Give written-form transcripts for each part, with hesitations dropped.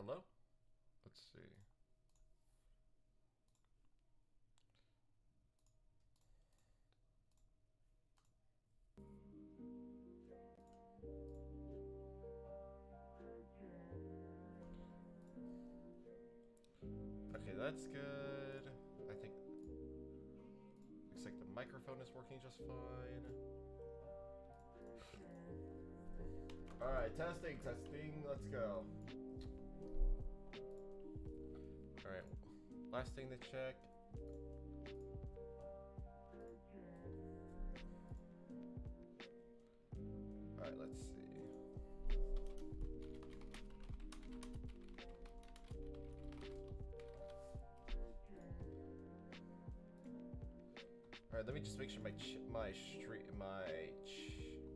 Hello? Let's see. Okay, that's good. I think looks like the microphone is working just fine. Alright, testing, let's go. Alright, last thing to check. Alright, let's see. Alright, let me just make sure my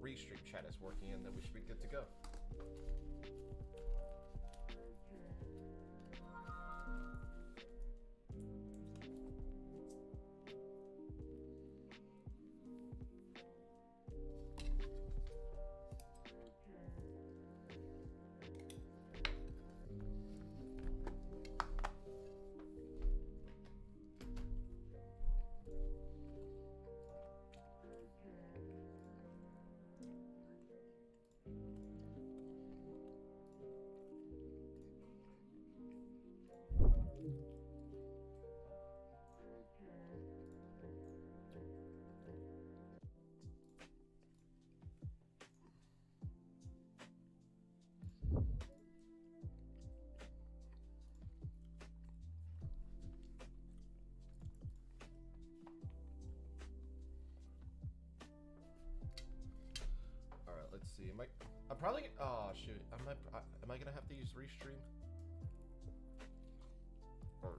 restream chat is working, and then we should be good to go. Let's see. I'm probably. Oh shoot. Am I gonna have to use restream? Or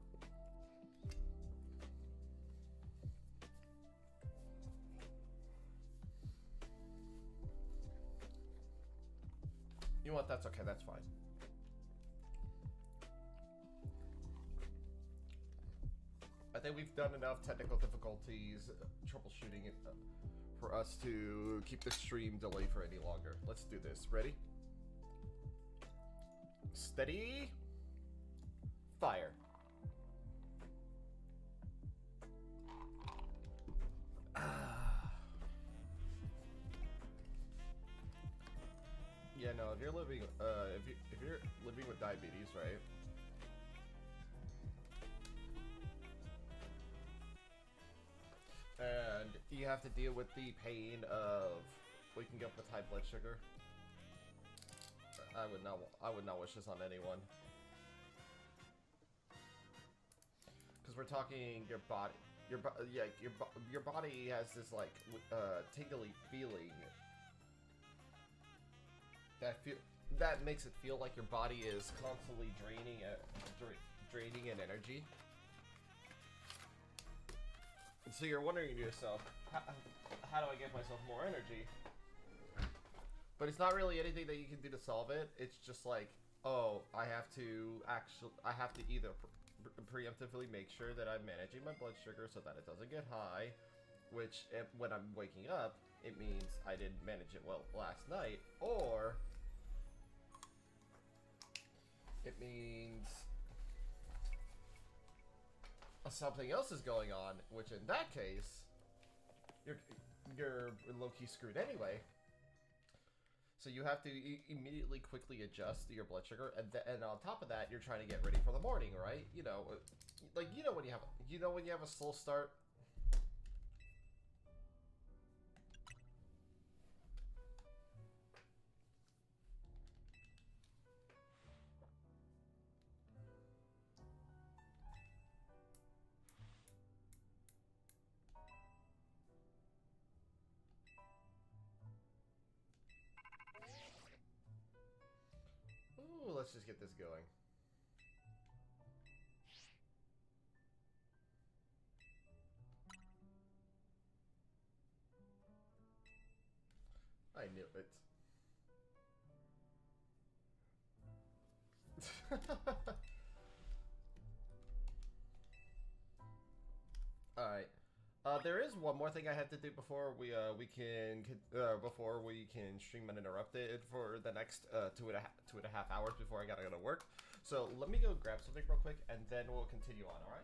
you know what? That's okay. That's fine. I think we've done enough technical difficulties, troubleshooting it. For us to keep the stream delayed for any longer. Let's do this. Ready? Steady. Fire. Yeah, no. If you're living, if you're living with diabetes, right? And you have to deal with the pain of waking up with high blood sugar. I would not wish this on anyone. Because we're talking your body, your body has this like tingly feeling that makes it feel like your body is constantly draining in energy. So you're wondering to yourself, how do I give myself more energy? But it's not really anything that you can do to solve it. It's just like, oh, I have to either preemptively make sure that I'm managing my blood sugar so that it doesn't get high, which when I'm waking up, it means I didn't manage it well last night, or it means something else is going on, which in that case, you're low-key screwed anyway. So you have to immediately quickly adjust your blood sugar, and on top of that, you're trying to get ready for the morning, right? You know, like when you have a slow start. Ooh, let's just get this going. I knew it. Alright. There is one more thing I have to do before we can stream uninterrupted for the next two and a half hours before I gotta go to work. So let me go grab something real quick, and then we'll continue on, alright?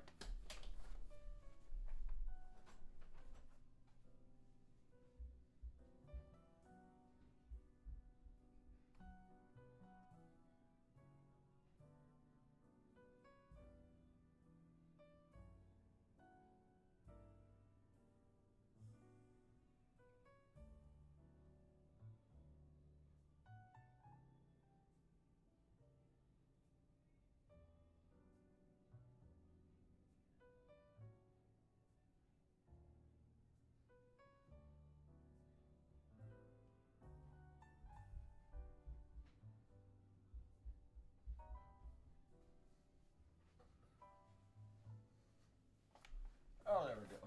Oh, there we go.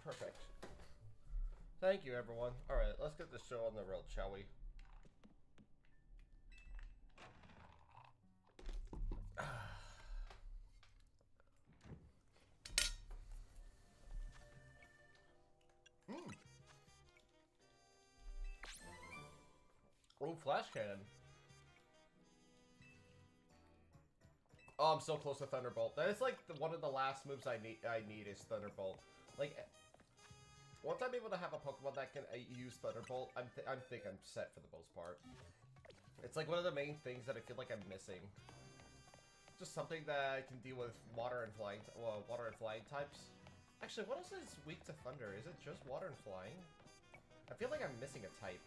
Perfect. Thank you, everyone. Alright, let's get this show on the road, shall we? Oh, flash cannon. Oh, I'm so close to Thunderbolt. That is like one of the last moves I need is Thunderbolt. Like, once I'm able to have a Pokemon that can use Thunderbolt, I think I'm set for the most part. It's like one of the main things that I feel like I'm missing. Just something that can deal with water and flying, water and flying types. Actually, what else is weak to Thunder? Is it just water and flying? I feel like I'm missing a type.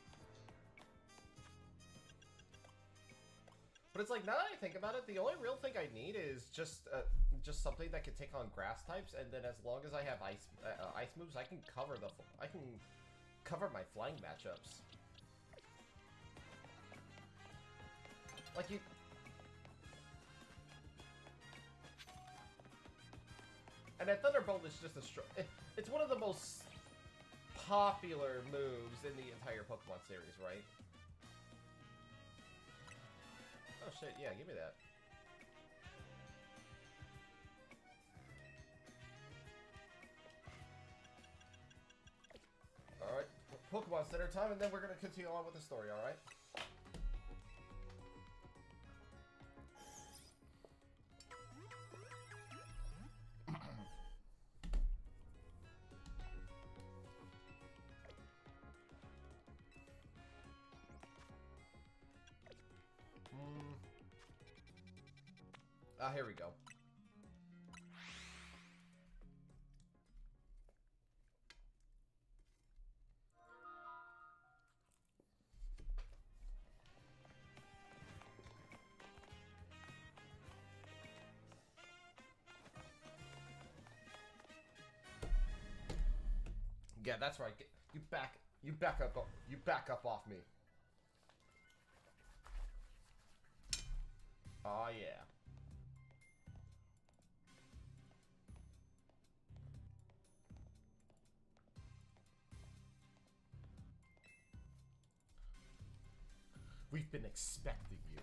But it's like, now that I think about it, the only real thing I need is just something that can take on grass types, and then as long as I have ice moves, I can cover my flying matchups. Like you. And that Thunderbolt is just it's one of the most popular moves in the entire Pokemon series, right? Oh shit, yeah, give me that. Alright, Pokemon Center time, and then we're gonna continue on with the story, alright? Ah, here we go. Yeah, that's right. You back up off me. Oh yeah. We've been expecting you.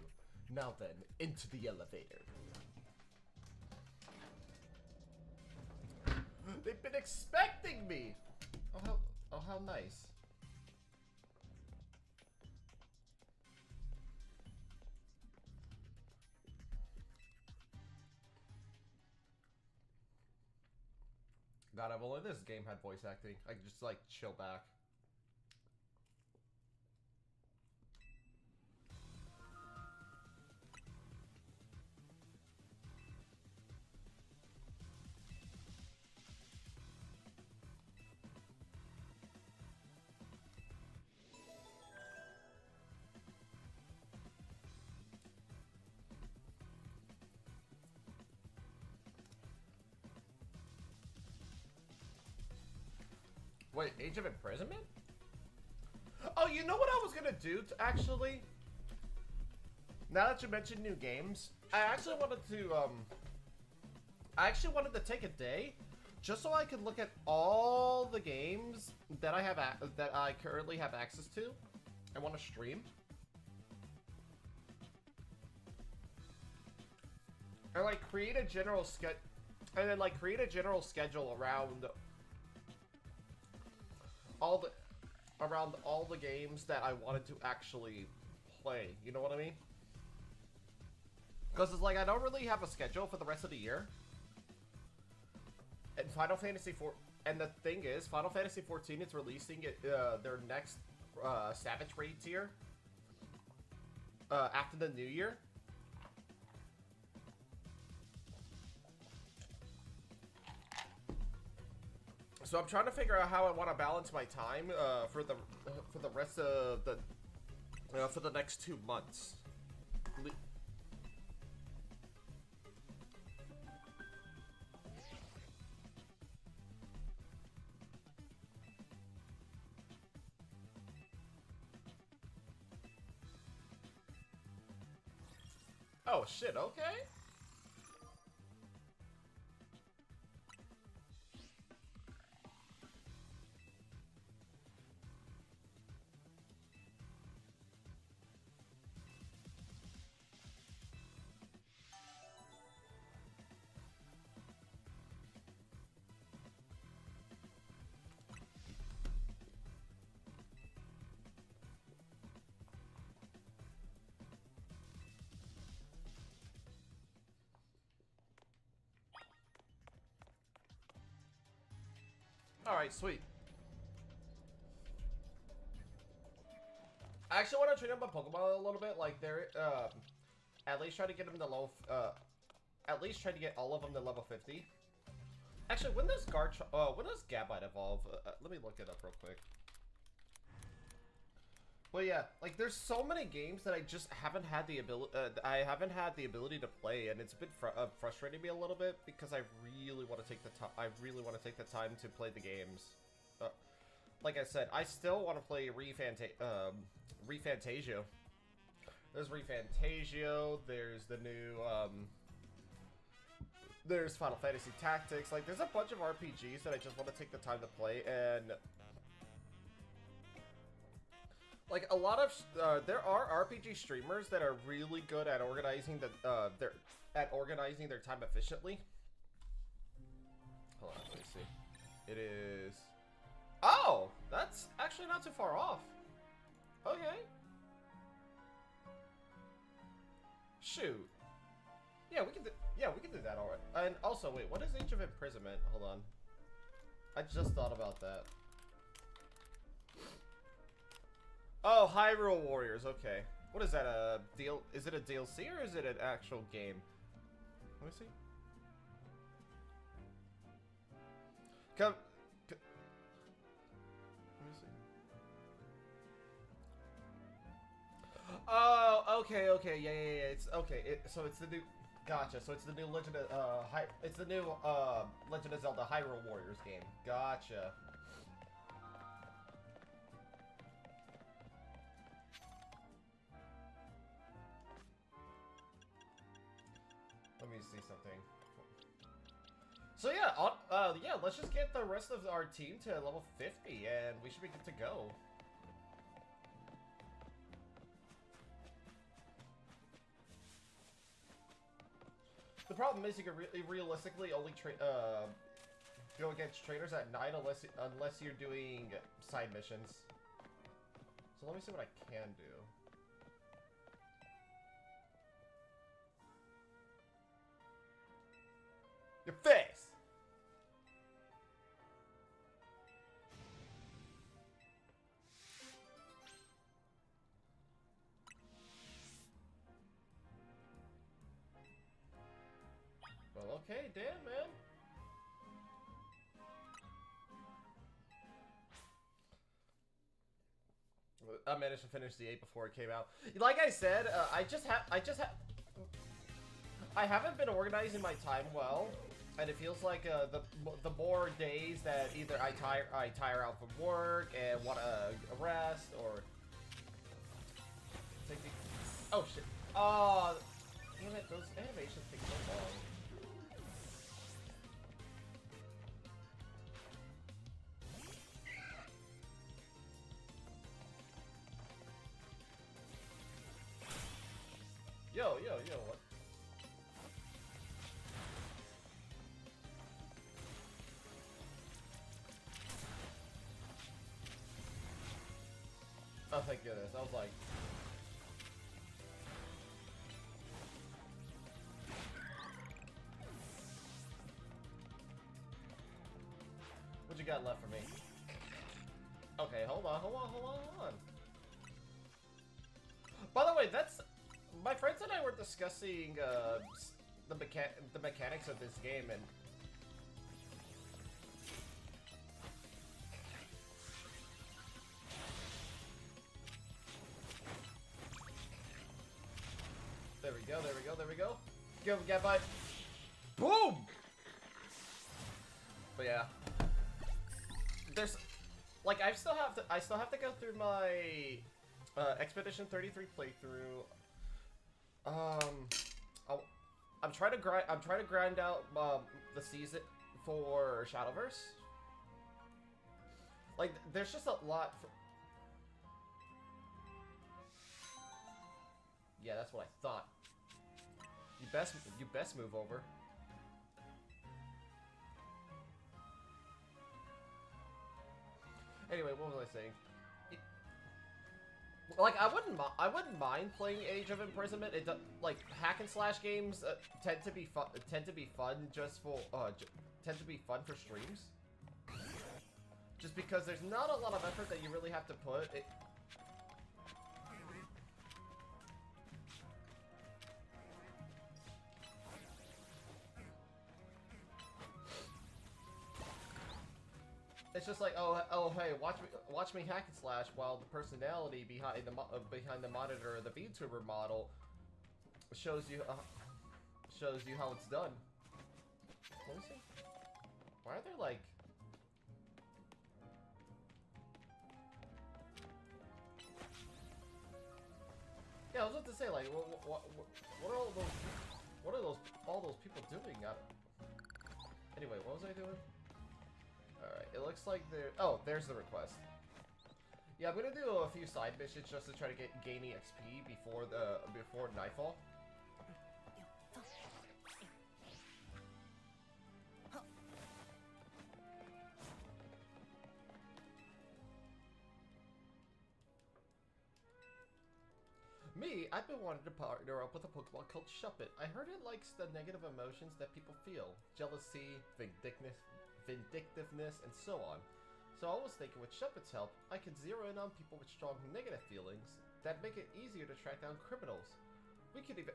Now then, into the elevator. They've been expecting me! Oh how nice. God, if only this game had voice acting. I could just, like, chill back. Wait, Age of Imprisonment? Oh, you know what I was gonna do, actually? Now that you mentioned new games, I actually wanted to take a day just so I could look at all the games that I currently have access to. I want to stream. And like create a general schedule around all the games that I wanted to actually play. You know what I mean? Because it's like, I don't really have a schedule for the rest of the year. And Final Fantasy 4... And the thing is, Final Fantasy 14 is releasing their next Savage Raid tier after the new year. So I'm trying to figure out how I want to balance my time for the rest of the for the next 2 months. Oh shit, okay. Alright, sweet. I actually want to train up my Pokemon a little bit, like they're, at least try to get them to level, at least try to get all of them to level 50. Actually, when does Gabite evolve? Let me look it up real quick. Well, yeah, like there's so many games that I just haven't had the ability, to play, and it's been frustrating me a little bit because I really want to take the time. I really want to take the time to play the games. Like I said, I still want to play ReFantazio. There's ReFantazio. There's the new there's Final Fantasy Tactics. Like, there's a bunch of RPGs that I just want to take the time to play, and like a lot of there are RPG streamers that are really good at organizing their time efficiently. Hold on, let me see. It is. Oh, that's actually not too far off. Okay. Shoot. Yeah, we can do that. All right. And also, wait, what is Age of Imprisonment? Hold on. I just thought about that. Oh, Hyrule Warriors, okay. What is that, a deal? Is it a DLC or is it an actual game? Let me see. Let me see. Oh, okay, yeah. It's okay. So it's the new. Gotcha. So it's the new Legend of Legend of Zelda Hyrule Warriors game. Gotcha. Let me see something. So yeah, yeah, let's just get the rest of our team to level 50 and we should be good to go. The problem is you can realistically only go against trainers at night unless you're doing side missions. So let me see what I can do. Your face! Well, okay, damn, man. I managed to finish the 8 before it came out. Like I said, I haven't been organizing my time well, and it feels like the more days that either I tire out from work and want to rest or take the. Oh shit! Oh, damn it! Those animations take so long. Yo, what? Oh, thank goodness. I was like... got left for me? Okay, hold on. By the way, that's... My friends and I were discussing the mechanics of this game, and... There we go. Give him get by. Boom! But yeah. There's... Like, I still have to go through my Expedition 33 playthrough. I'm trying to grind out the season for Shadowverse. Like, there's just a lot. Yeah, that's what I thought. You best move over. Anyway, what was I saying? Like, I wouldn't mind playing Age of Imprisonment. It like hack and slash games tend to be fun just for tend to be fun for streams. Just because there's not a lot of effort that you really have to put. It's just like, oh, hey, watch me hack and slash, while the personality behind the monitor, the VTuber model, shows you how it's done. Let me see. Why are there like? Yeah, I was about to say, like, what are all those people doing? Anyway, what was I doing? Alright, it looks like there... Oh, there's the request. Yeah, I'm gonna do a few side missions just to try to gain EXP before nightfall. Me, I've been wanting to partner up with a Pokemon called Shuckle. I heard it likes the negative emotions that people feel. Jealousy, vindictiveness, and so on. So I was thinking with Shuckle's help, I could zero in on people with strong negative feelings that make it easier to track down criminals. We could even...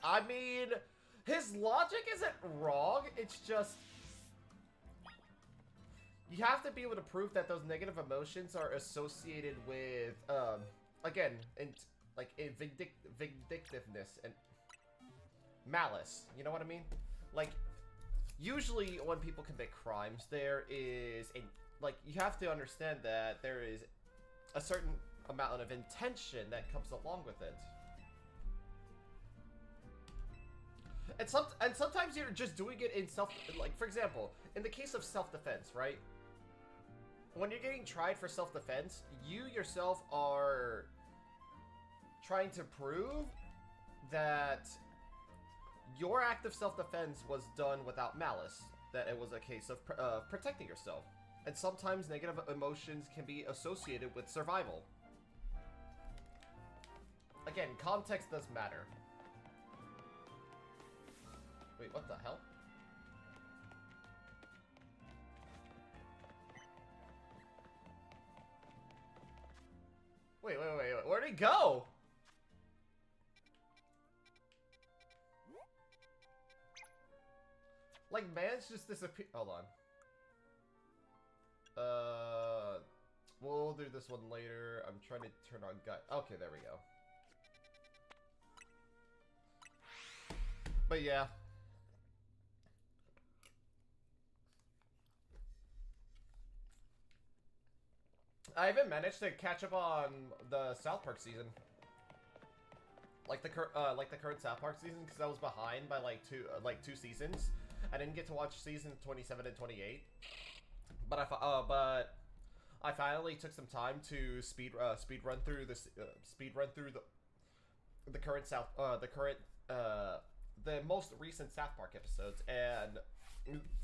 I mean, his logic isn't wrong, it's just... You have to be able to prove that those negative emotions are associated with, again, vindictiveness and malice. You know what I mean? Like, usually when people commit crimes, there is you have to understand that there is a certain amount of intention that comes along with it. And sometimes you're just doing it in like, for example, in the case of self-defense, right? When you're getting tried for self-defense, you yourself are trying to prove that your act of self-defense was done without malice, that it was a case of protecting yourself. And sometimes negative emotions can be associated with survival. Again, context does matter. Wait, what the hell? Wait, where'd he go? Like, man's just disappeared. Hold on. We'll do this one later. I'm trying to turn on gut. Okay, there we go. But yeah. I haven't managed to catch up on the South Park season. Like the current South Park season, because I was behind by like two seasons. I didn't get to watch seasons 27 and 28, but I finally took some time to speed run through the current the most recent South Park episodes, and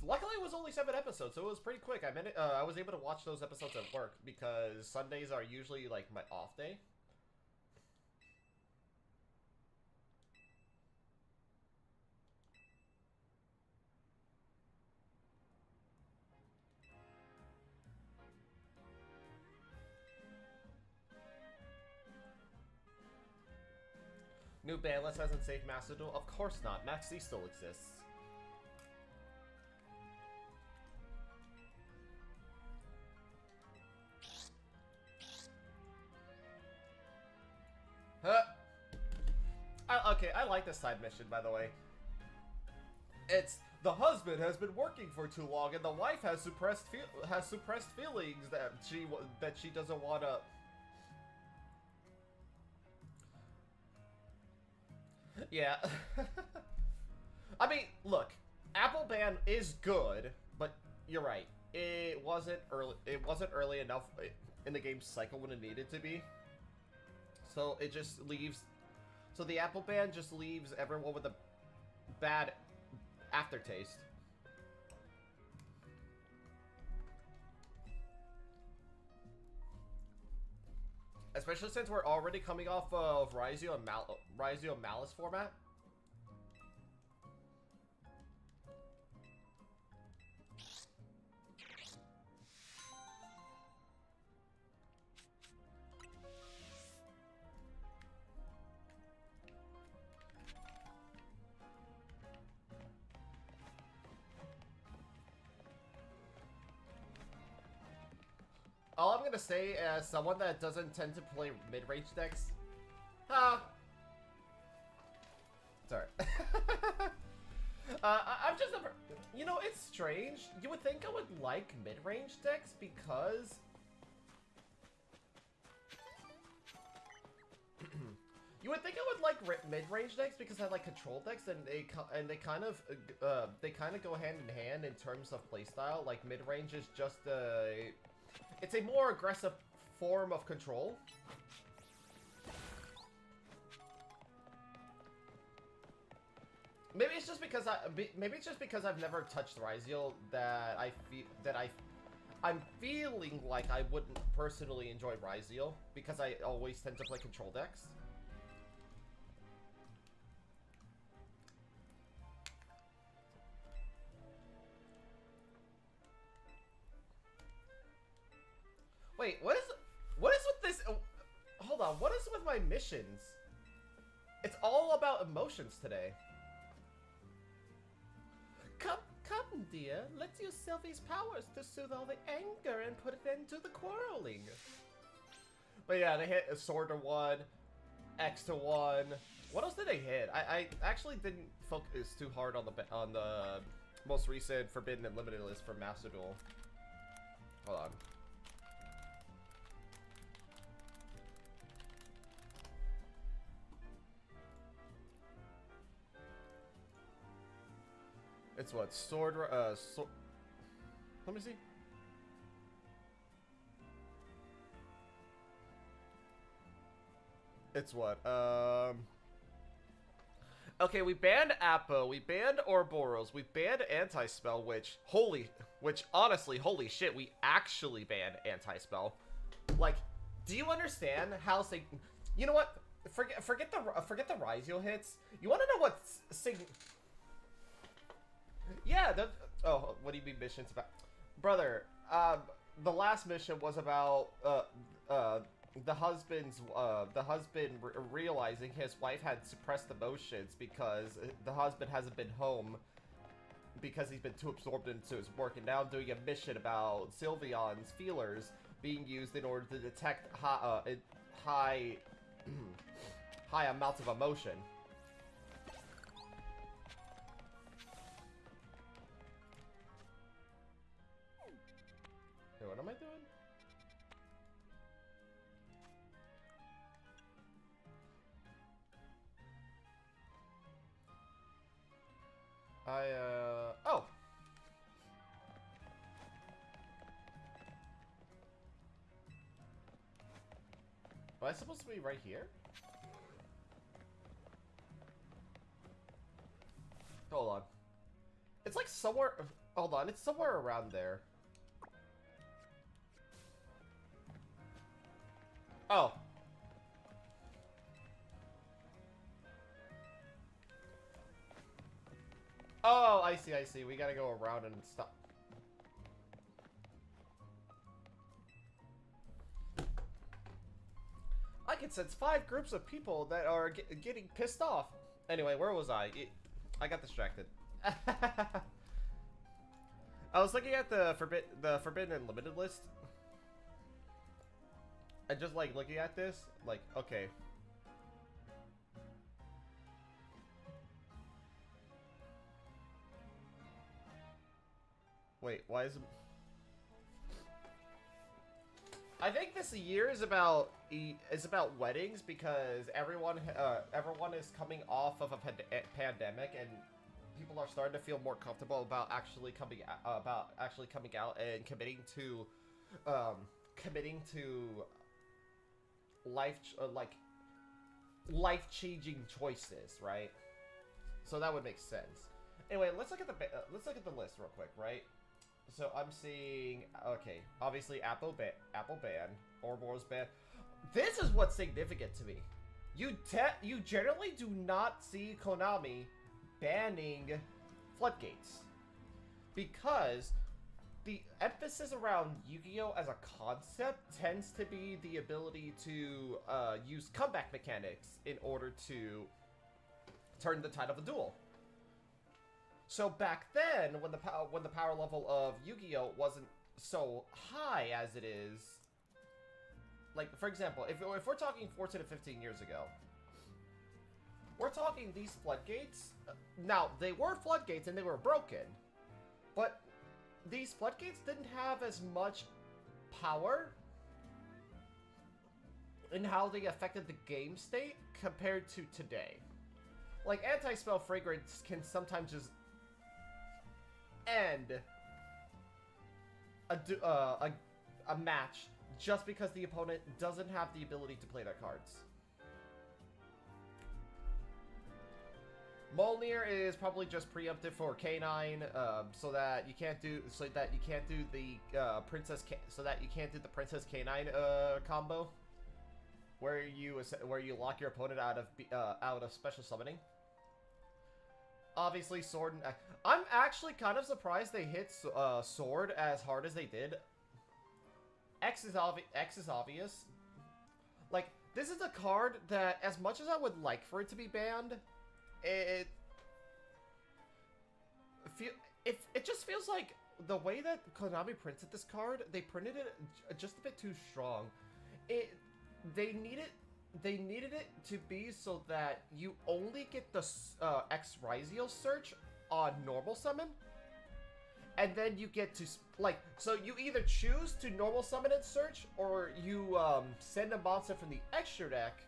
luckily it was only 7 episodes, so it was pretty quick. I was able to watch those episodes at work because Sundays are usually like my off day. New banlist hasn't saved Master Duel? Of course not. Max C still exists. Huh. Okay, I like this side mission, by the way. It's the husband has been working for too long, and the wife has suppressed feelings that she doesn't want to. Yeah. I mean, look, Apple Ban is good, but you're right. It wasn't early enough in the game's cycle when it needed to be. So it just leaves. So the Apple Ban just leaves everyone with a bad aftertaste. Especially since we're already coming off of Raizio and Malice format. All I'm gonna say, as someone that doesn't tend to play mid-range decks, sorry. I'm just never. You know, it's strange. You would think I would like mid-range decks because you would think I would like mid-range decks because I like control decks, and they kind of go hand in hand in terms of playstyle. Like mid-range is just it's a more aggressive form of control. Maybe it's just because I've never touched Raizio that I'm feeling like I wouldn't personally enjoy Raizio because I always tend to play control decks. Wait, what is with this? Hold on, what is with my missions? It's all about emotions today. Come, dear. Let's use Sylvie's powers to soothe all the anger and put an end to the quarreling. But yeah, they hit a sword to 1, X to 1. What else did they hit? I actually didn't focus too hard on the most recent Forbidden and Limited list for Master Duel. Hold on. It's what? Sword... Let me see. It's what? Okay, we banned Appo, we banned Ouroboros, we banned Anti-Spell, which honestly, holy shit, we actually banned Anti-Spell. Like, do you understand how you know what? Forget the Raizio hits. You want to know what Yeah, oh, what do you mean missions about? Brother, the last mission was about, the husband realizing his wife had suppressed emotions because the husband hasn't been home because he's been too absorbed into his work, and now I'm doing a mission about Sylveon's feelers being used in order to detect high amounts of emotion. Hey, what am I doing? Oh! Am I supposed to be right here? Hold on. It's like somewhere... Hold on, it's somewhere around there. Oh. Oh, I see, I see. We gotta go around and stop. it says 5 groups of people that are getting pissed off. Anyway, where was I? I got distracted. I was looking at the Forbidden and Limited list. And just like looking at this, like, okay. Wait, why is it... I think this year is about weddings because everyone is coming off of a pandemic and people are starting to feel more comfortable about actually coming out and committing to life-changing choices, right? So that would make sense. Anyway, let's look at the list real quick, right? So I'm seeing, okay, obviously Apple ban, Ouroboros ban. This is what's significant to me. You generally do not see Konami banning floodgates because the emphasis around Yu-Gi-Oh! As a concept tends to be the ability to use comeback mechanics in order to turn the tide of a duel. So back then, when the power level of Yu-Gi-Oh! Wasn't so high as it is, like, for example, if we're talking 14 to 15 years ago, we're talking these floodgates. Now, they were floodgates and they were broken, but these floodgates didn't have as much power in how they affected the game state compared to today. Like, anti-spell fragrance can sometimes just end a match just because the opponent doesn't have the ability to play their cards. Molnir is probably just preemptive for K9, so that you can't do the Princess K9 combo, where you lock your opponent out of special summoning. Obviously, Sword and I'm actually kind of surprised they hit Sword as hard as they did. X is obvious. Like, this is a card that, as much as I would like for it to be banned, it just feels like the way that Konami printed this card, they printed it just a bit too strong. They needed it to be so that you only get the X Rizio search on normal summon, and then you get to, like, so you either choose to normal summon and search, or you send a monster from the extra deck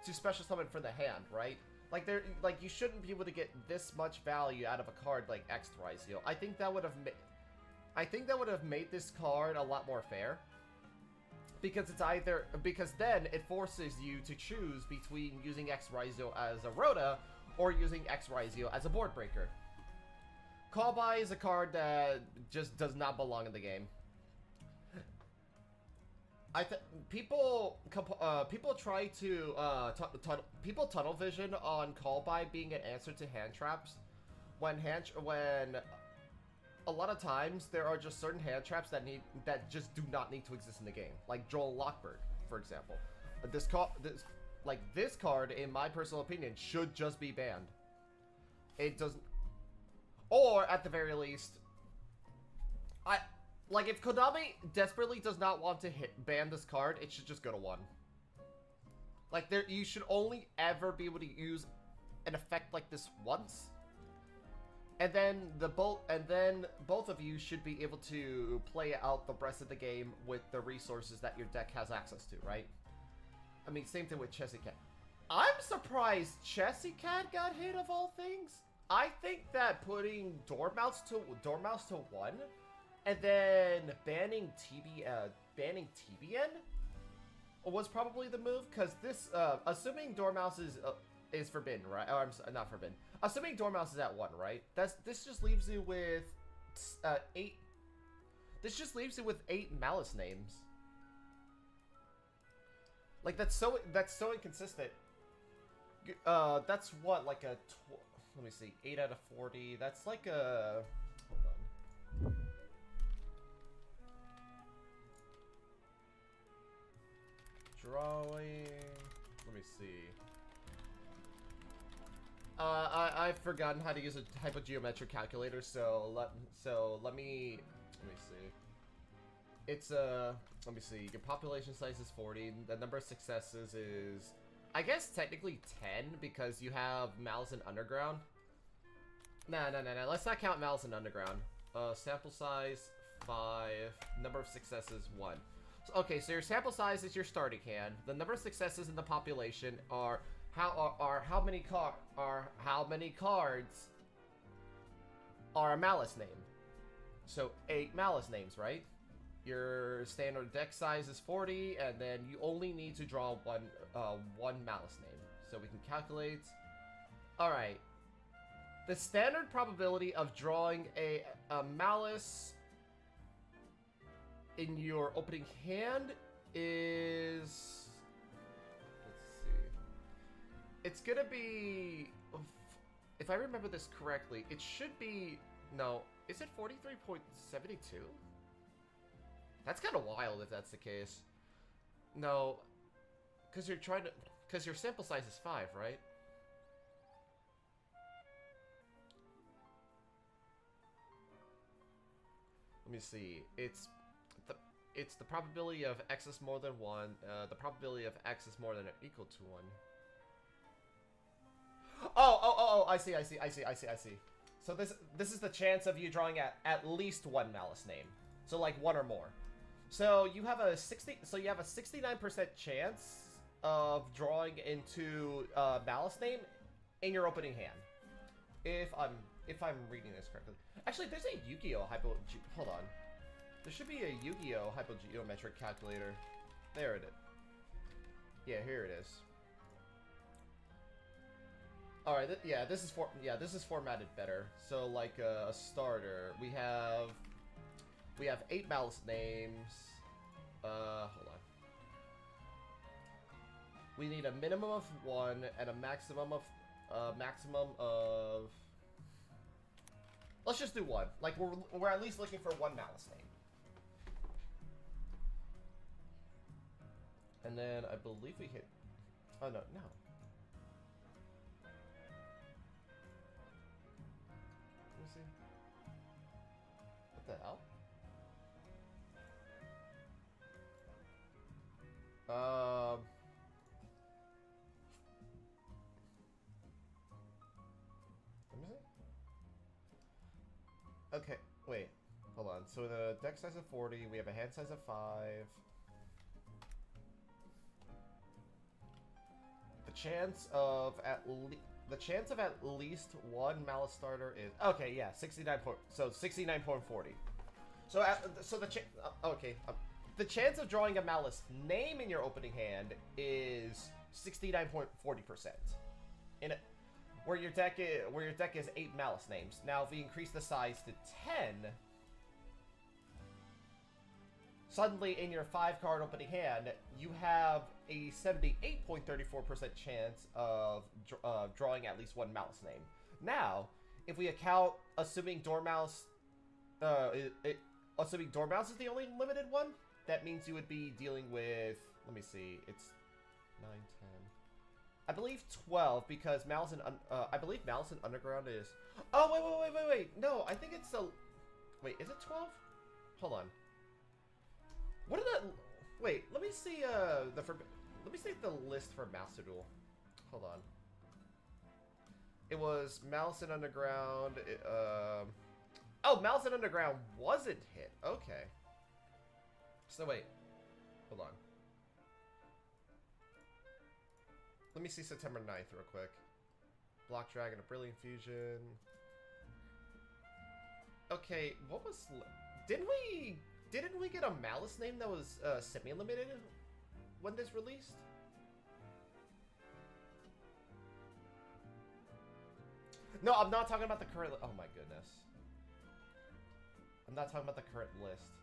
to special summon from the hand, right? Like, you shouldn't be able to get this much value out of a card like X Rizio. I think that would have made this card a lot more fair. Because then it forces you to choose between using X Rizio as a Rhoda or using X Rizio as a board breaker. Call by is a card that just does not belong in the game. People try to people tunnel vision on call by being an answer to hand traps when a lot of times there are just certain hand traps that just do not need to exist in the game, like Joel Lockberg, for example. This card, in my personal opinion, should just be banned. It doesn't, or at the very least, if Konami desperately does not want to ban this card, it should just go to 1. Like, you should only ever be able to use an effect like this once. And then both of you should be able to play out the rest of the game with the resources that your deck has access to, right? I mean, same thing with Chessy Cat. I'm surprised Chessy Cat got hit of all things. I think that putting Dormouse to 1 and then banning TBN was probably the move, because this assuming Dormouse is forbidden, right? Oh, I'm sorry, not forbidden. Assuming Dormouse is at 1, right? This just leaves you with 8. This just leaves you with 8 Malice names. Like, that's so inconsistent. That's what, like a let me see, 8 out of 40. That's like a, hold on. drawing. Let me see. I've forgotten how to use a hypogeometric calculator, so let me see. It's let me see. Your population size is 40. The number of successes is, I guess, technically 10 because you have Malice and Underground. Nah. Let's not count Malice and Underground. Sample size 5. Number of successes 1. So, okay, so your sample size is your starting hand. The number of successes in the population are how many cards are a Malice name. So 8 Malice names, right? Your standard deck size is 40, and then you only need to draw one Malice name. So we can calculate. All right. The standard probability of drawing a Malice in your opening hand is... It's gonna be, if I remember this correctly, it should be, no, is it 43.72? That's kind of wild if that's the case. No, because your sample size is 5, right? Let me see. It's the probability of X is more than 1. The probability of X is more than or equal to 1. Oh, I see. So this is the chance of you drawing at least one Malice name. So like 1 or more. So you have a 69% chance of drawing into Malice name in your opening hand. If I'm reading this correctly. Actually, there's a Yu-Gi-Oh! Hold on. There should be a Yu-Gi-Oh! Hypogeometric calculator. There it is. Yeah, here it is. All right, this is formatted better. So like a starter, we have 8 Malice names. Hold on. We need a minimum of 1 and a maximum of. Let's just do 1. Like we're at least looking for 1 Malice name. And then I believe we hit. Oh no. What the hell? Let me see. Okay, wait. Hold on. So the deck size of 40, we have a hand size of 5. The chance of at least 1 Malice starter is okay. Yeah, 69.40. The chance of drawing a Malice name in your opening hand is 69.40%. Where your deck is 8 Malice names. Now, if we increase the size to 10, suddenly in your 5-card opening hand, you have a 78.34% chance of drawing at least 1 Malice name. Now, if we account assuming Dormouse is the only limited one, that means you would be dealing with, let me see, it's 9, 10. I believe 12 because Malice and I believe Malice and Underground is. Oh wait. No, I think it's a. Wait, is it 12? Hold on. What did that? Wait, let me see let me see the list for Master Duel. Hold on. It was Malice and Underground. Oh, Malice and Underground wasn't hit. Okay. So wait, hold on. Let me see September 9th real quick. Block Dragon, a Brilliant Fusion. Okay, what was... Didn't we get a Malice name that was semi-limited when this released? No, I'm not talking about the current... Oh my goodness. I'm not talking about the current list.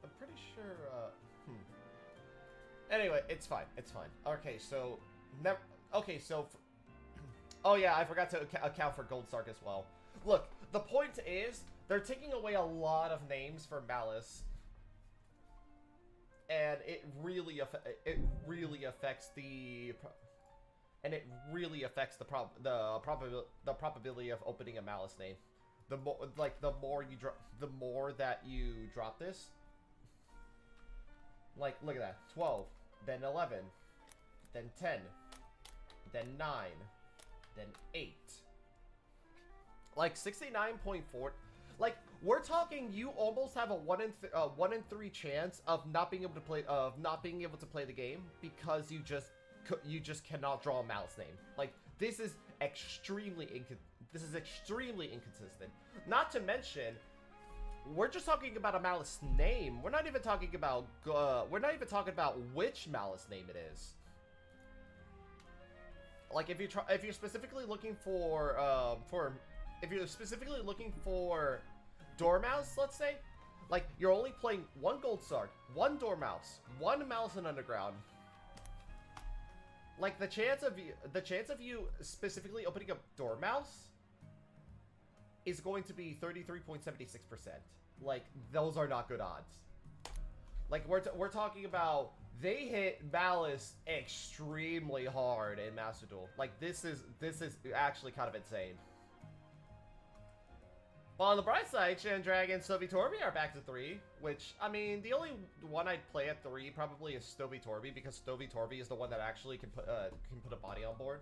I'm pretty sure, Anyway, it's fine. It's fine. Okay, so... Okay, so... Oh yeah, I forgot to account for Goldstark as well. Look, the point is, they're taking away a lot of names for Malice. And it really affects the... And it really affects the probability of opening a Malice name. The more that you drop this, like, look at that, 12, then 11, then 10, then 9, then 8, like 69.4. Like, we're talking, you almost have a 1 in 3 chance of not being able to play the game because you just cannot draw a Malice name. Like, this is extremely inconsistent. Not to mention, we're just talking about a Malice name. We're not even talking about which Malice name it is. Like, if you're specifically looking for Dormouse, let's say, like, you're only playing one Goldstark, one Dormouse, one Malice in Underground. Like, the chance of you specifically opening up Dormouse is going to be 33.76%. Like, those are not good odds. Like, we're talking about, they hit Malice extremely hard in Master Duel. Like, this is actually kind of insane. Well, on the bright side, Shan Dragon and Stovey Torby are back to 3, which, I mean, the only one I'd play at 3 probably is Stovey Torby, because Stovey Torby is the one that actually can put a body on board.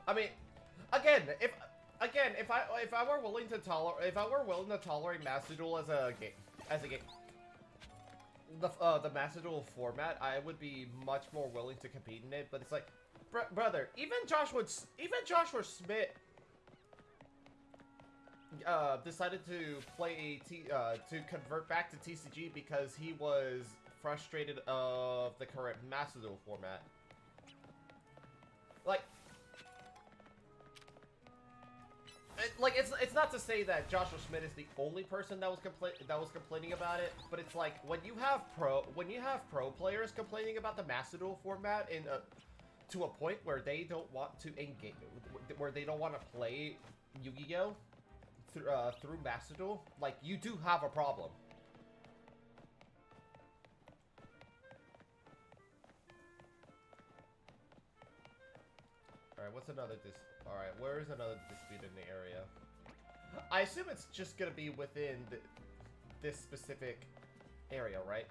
I mean, if I were willing to tolerate Master Duel as a game, the Master Duel format, I would be much more willing to compete in it. But it's like, brother, even Joshua Smith decided to play to convert back to TCG because he was frustrated of the current Master Duel format. Like, it's not to say that Joshua Smith is the only person that was complaining about it, but it's like, when you have pro players complaining about the Master Duel format to a point where they don't want to engage, where they don't want to play Yu-Gi-Oh through Master Duel, like, you do have a problem. Alright, what's another Alright, where is another dispute in the area? I assume it's just gonna be within this specific area, right?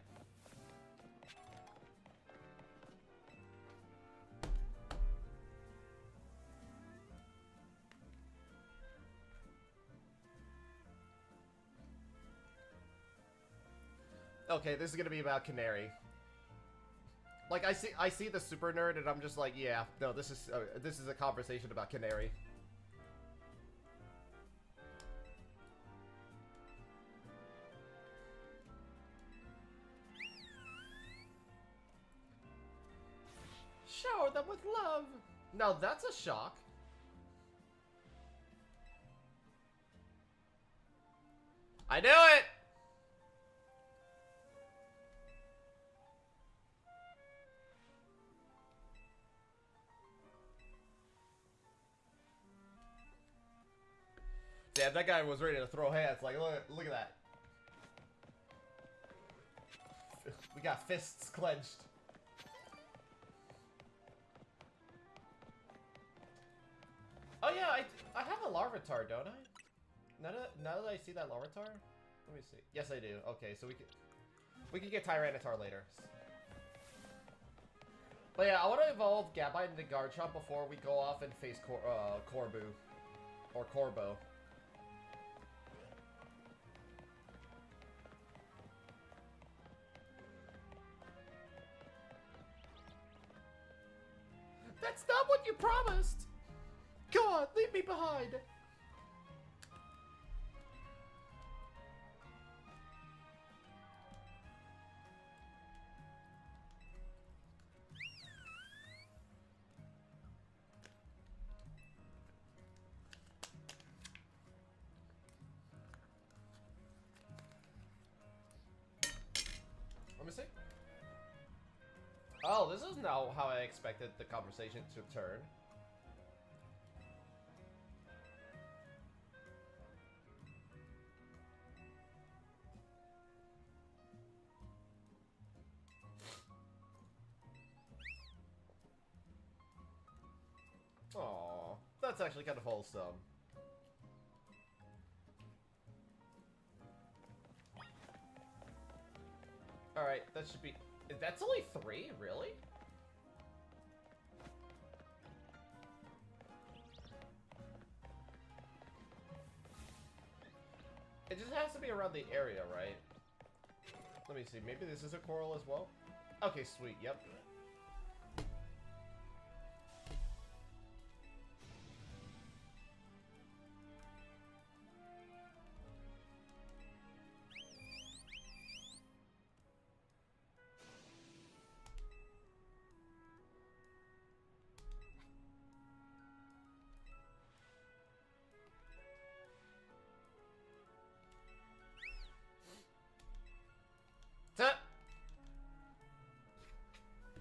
Okay, this is gonna be about Canary. Like, I see the super nerd, and I'm just like, yeah, no, this is a conversation about Canary. Shower them with love. Now that's a shock. I knew it. Damn, that guy was ready to throw hands. Like, look at that. We got fists clenched. Oh yeah, I have a Larvitar, don't I? Now that I see that Larvitar, let me see. Yes, I do. Okay, so we can get Tyranitar later. But yeah, I want to evolve Gabite into Garchomp before we go off and face Corbu or Corbo. That's not what you promised! Go on, leave me behind! Let me see. Oh, this is now how I expected the conversation to turn. Aww, that's actually kind of wholesome. Alright, that should be... That's only 3? Really? It just has to be around the area, right? Let me see, maybe this is a coral as well? Okay, sweet, yep.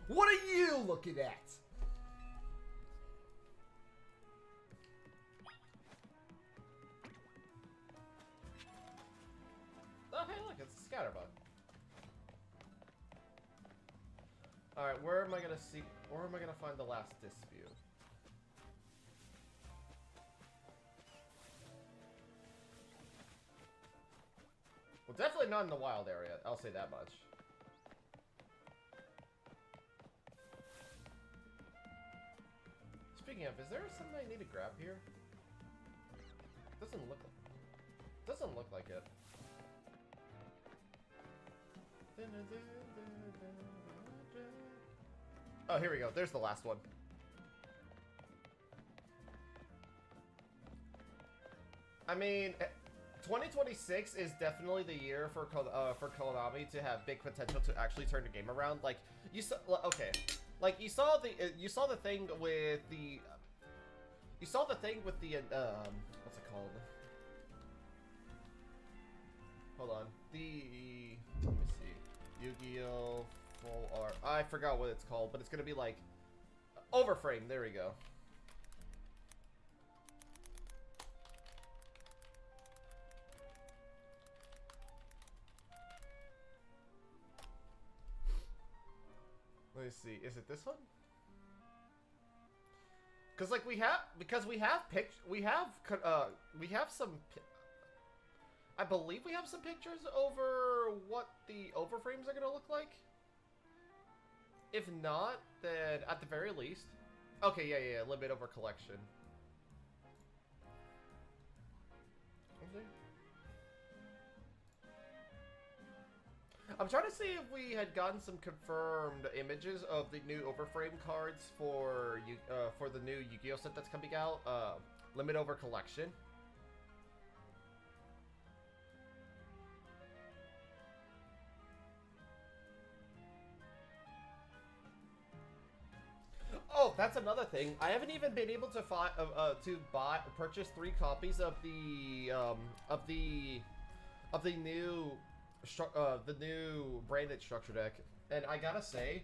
What are you looking at? Oh, hey, look, it's a scatterbug. Alright, where am I gonna see... Where am I gonna find the last dispute? Well, definitely not in the wild area. I'll say that much. Speaking of, is there something I need to grab here? Doesn't look like it. Oh, here we go. There's the last one. I mean, 2026 is definitely the year for Konami to have big potential to actually turn the game around. Like you saw, okay, like you saw the thing with the what's it called? Hold on, let me see, Yu-Gi-Oh! Full Art. I forgot what it's called, but it's gonna be like Overframe. There we go. Let me see. Is it this one? Because like we have some. I believe we have some pictures over what the overframes are gonna look like. If not, then at the very least. Okay, yeah, limit over collection. Okay. I'm trying to see if we had gotten some confirmed images of the new overframe cards for the new Yu-Gi-Oh set that's coming out. Limit over collection. Oh, that's another thing. I haven't even been able to purchase 3 copies of the new branded structure deck, and I gotta say,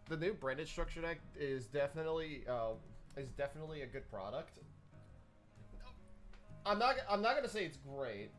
the new branded structure deck is definitely a good product. I'm not gonna say it's great.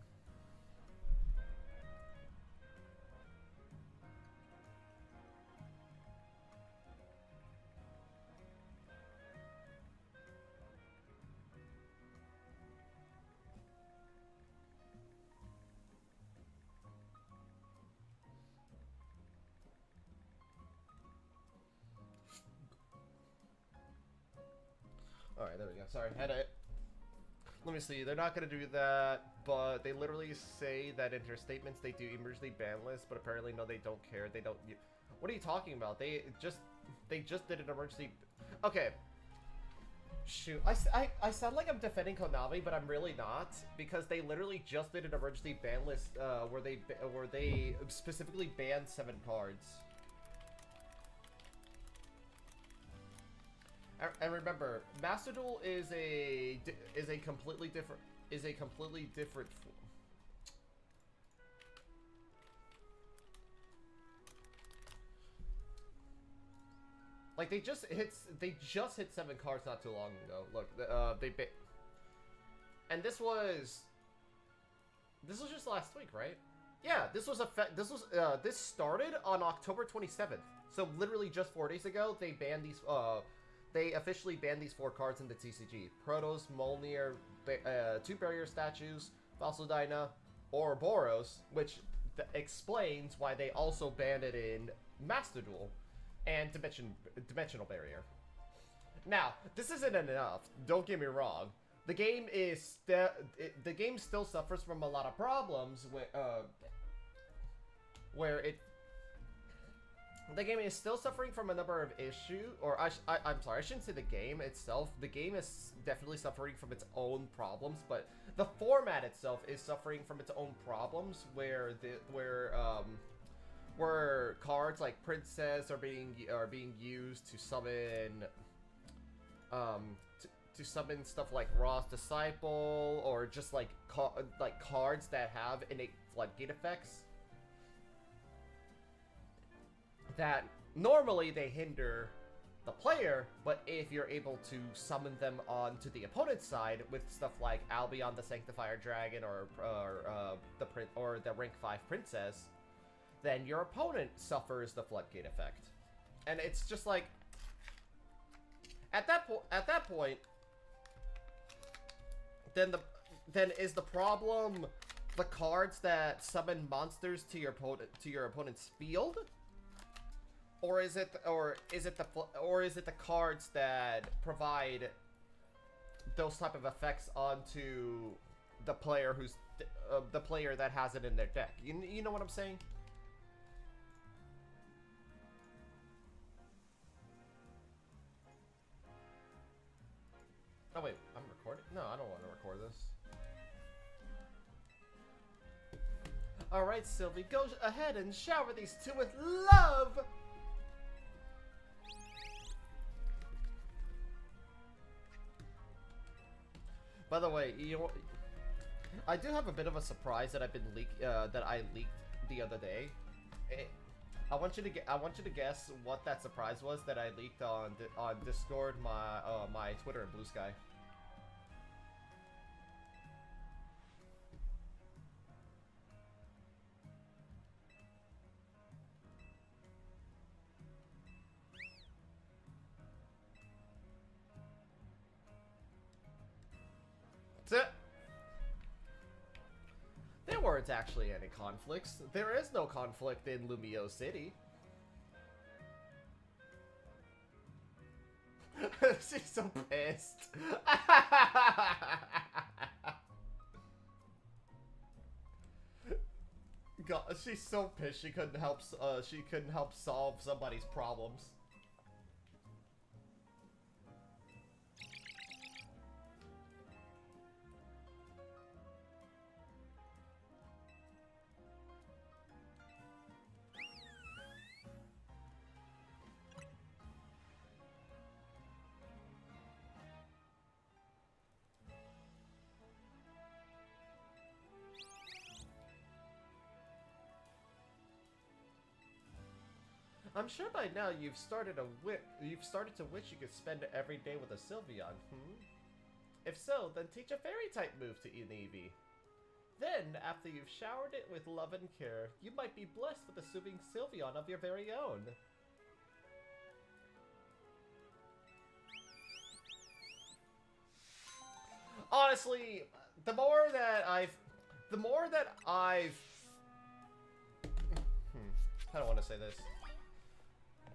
Alright, there we go. Sorry, had it. Let me see. They're not gonna do that, but they literally say that in their statements they do emergency ban list, but apparently no, they don't care. They don't. What are you talking about? They just did an emergency. Okay, Shoot, I sound like I'm defending Konami, but I'm really not, because they literally just did an emergency ban list where they specifically banned 7 cards. And remember, Master Duel is a completely different like they just hit 7 cards not too long ago. Look, and this was just last week, right? Yeah, this started on October 27th. So literally just 4 days ago, they banned these. They officially banned these 4 cards in the TCG: Protos, Molnir, 2 barrier statues, Fossil Dyna, Ouroboros, which explains why they also banned it in Master Duel and Dimensional Barrier. Now, this isn't enough. Don't get me wrong. The game still suffers from a lot of problems the game is still suffering from a number of issues, or I'm sorry, I shouldn't say the game itself. The game is definitely suffering from its own problems, but the format itself is suffering from its own problems, where cards like Princess are being used to summon to summon stuff like Ross Disciple, or just like cards that have innate floodgate effects that normally they hinder the player, but if you're able to summon them onto the opponent's side with stuff like Albion the Sanctifier Dragon or the rank 5 Princess, then your opponent suffers the floodgate effect. And it's just like, at that point, then is the problem the cards that summon monsters to your opponent's field? Or is it the cards that provide those type of effects onto the player that has it in their deck? You know what I'm saying? Oh wait, I'm recording? No, I don't want to record this. Alright, Sylvie, go ahead and shower these 2 with love! By the way, you know, I do have a bit of a surprise that I leaked the other day. I want you to guess what that surprise was that I leaked on Discord, my Twitter, and Blue Sky. There weren't actually any conflicts. There is no conflict in Lumio City. She's so pissed. God, she's so pissed she couldn't help solve somebody's problems. I'm sure by now you've started to wish you could spend every day with a Sylveon, If so, then teach a Fairy-type move to an Eevee. Then, after you've showered it with love and care, you might be blessed with a soothing Sylveon of your very own. Honestly, the more that I've I don't want to say this.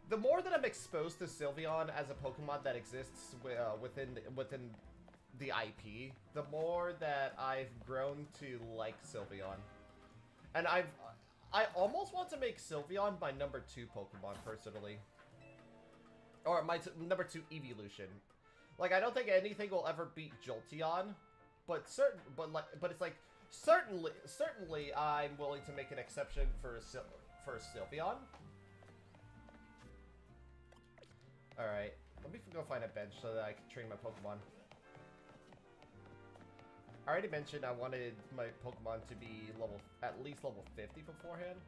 The more that I'm exposed to Sylveon as a Pokemon that exists within the IP, the more that I've grown to like Sylveon. And I almost want to make Sylveon my number 2 Pokemon, personally. Or my number 2 evolution. Like, I don't think anything will ever beat Jolteon, but it's like certainly I'm willing to make an exception for Sylveon. All right, let me go find a bench so that I can train my Pokemon. I already mentioned I wanted my Pokemon to be at least level 50 beforehand.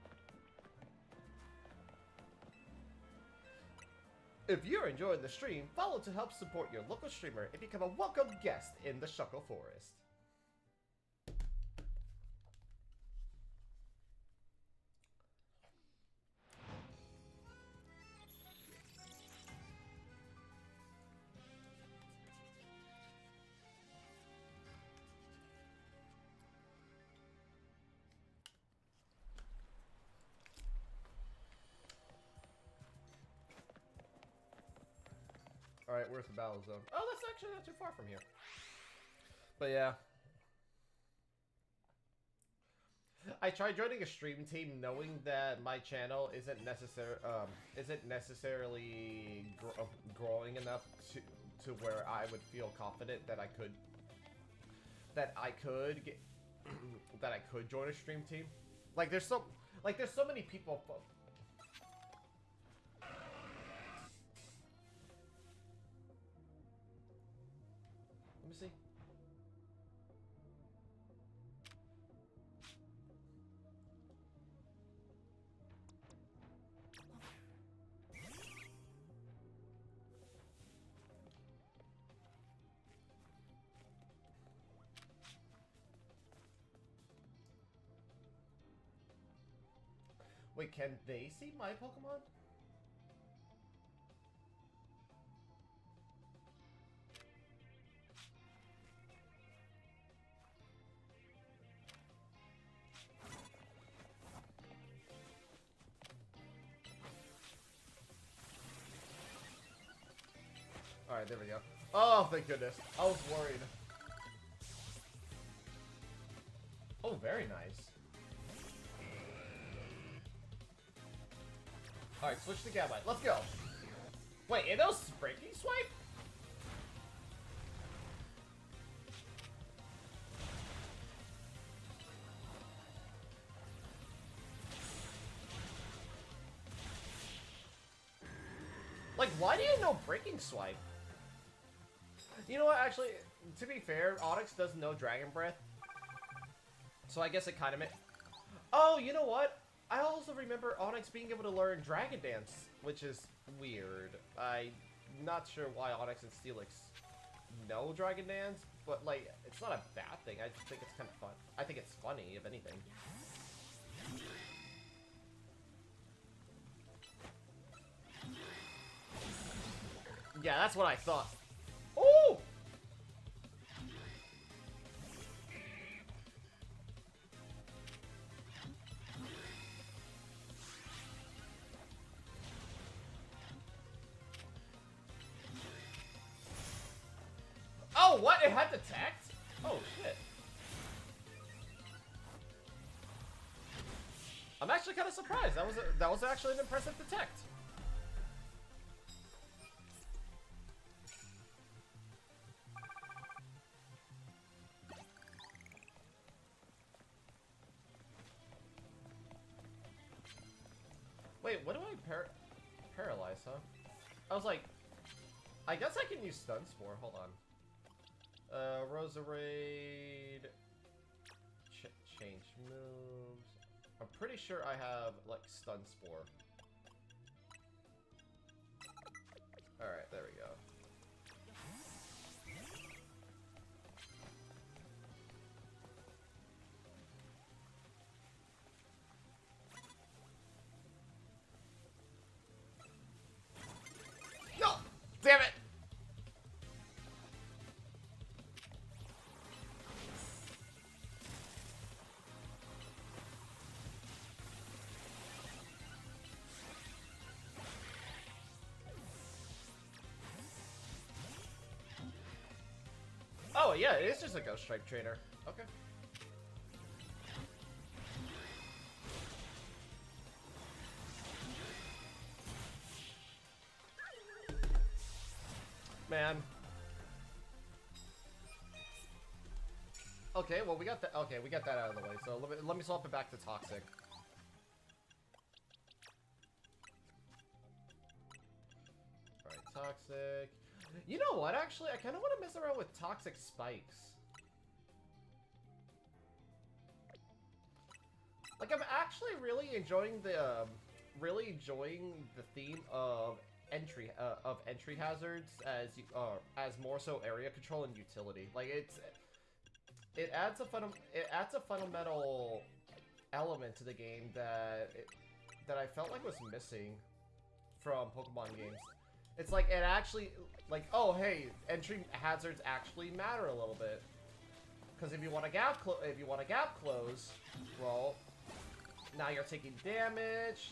If you're enjoying the stream, follow to help support your local streamer and become a welcome guest in the Shuckle Forest. Alright, where's the battle zone? Oh, that's actually not too far from here. But yeah. I tried joining a stream team knowing that my channel isn't necessarily growing enough to where I would feel confident that I could join a stream team. Like there's so many people. Let me see. Wait, can they see my Pokemon? Alright, there we go. Oh, thank goodness. I was worried. Oh, very nice. Alright, switch to Gabite. Let's go. Wait, are those breaking swipe? Like, why do you know breaking swipe? You know what, actually, to be fair, Onyx does know Dragon Breath. So I guess it kind of Oh, you know what? I also remember Onyx being able to learn Dragon Dance, which is weird. I'm not sure why Onyx and Steelix know Dragon Dance, but, like, it's not a bad thing. I just think it's kind of fun. I think it's funny, if anything. Yeah, that's what I thought. Ooh! Oh, what? It had detect? Oh, shit. I'm actually kind of surprised. That was actually an impressive detect. Wait, what do I paralyze, huh? I was like, I guess I can use Stun Spore. Hold on. Roserade. Change moves. I'm pretty sure I have, like, Stun Spore. Alright, there we go. No! Damn it! Oh, yeah, it is just a Ghost Strike trainer. Okay. Man. Okay, well we got that. Okay, we got that out of the way. So let me swap it back to Toxic. All right, Toxic. You know what? Actually, I kind of want to mess around with Toxic Spikes. Like, I'm actually really enjoying the theme of entry hazards as more so area control and utility. Like it adds a fundamental element to the game that I felt like was missing from Pokemon games. It's like it actually oh hey, entry hazards actually matter a little bit, because if you want a gap close, well, now you're taking damage.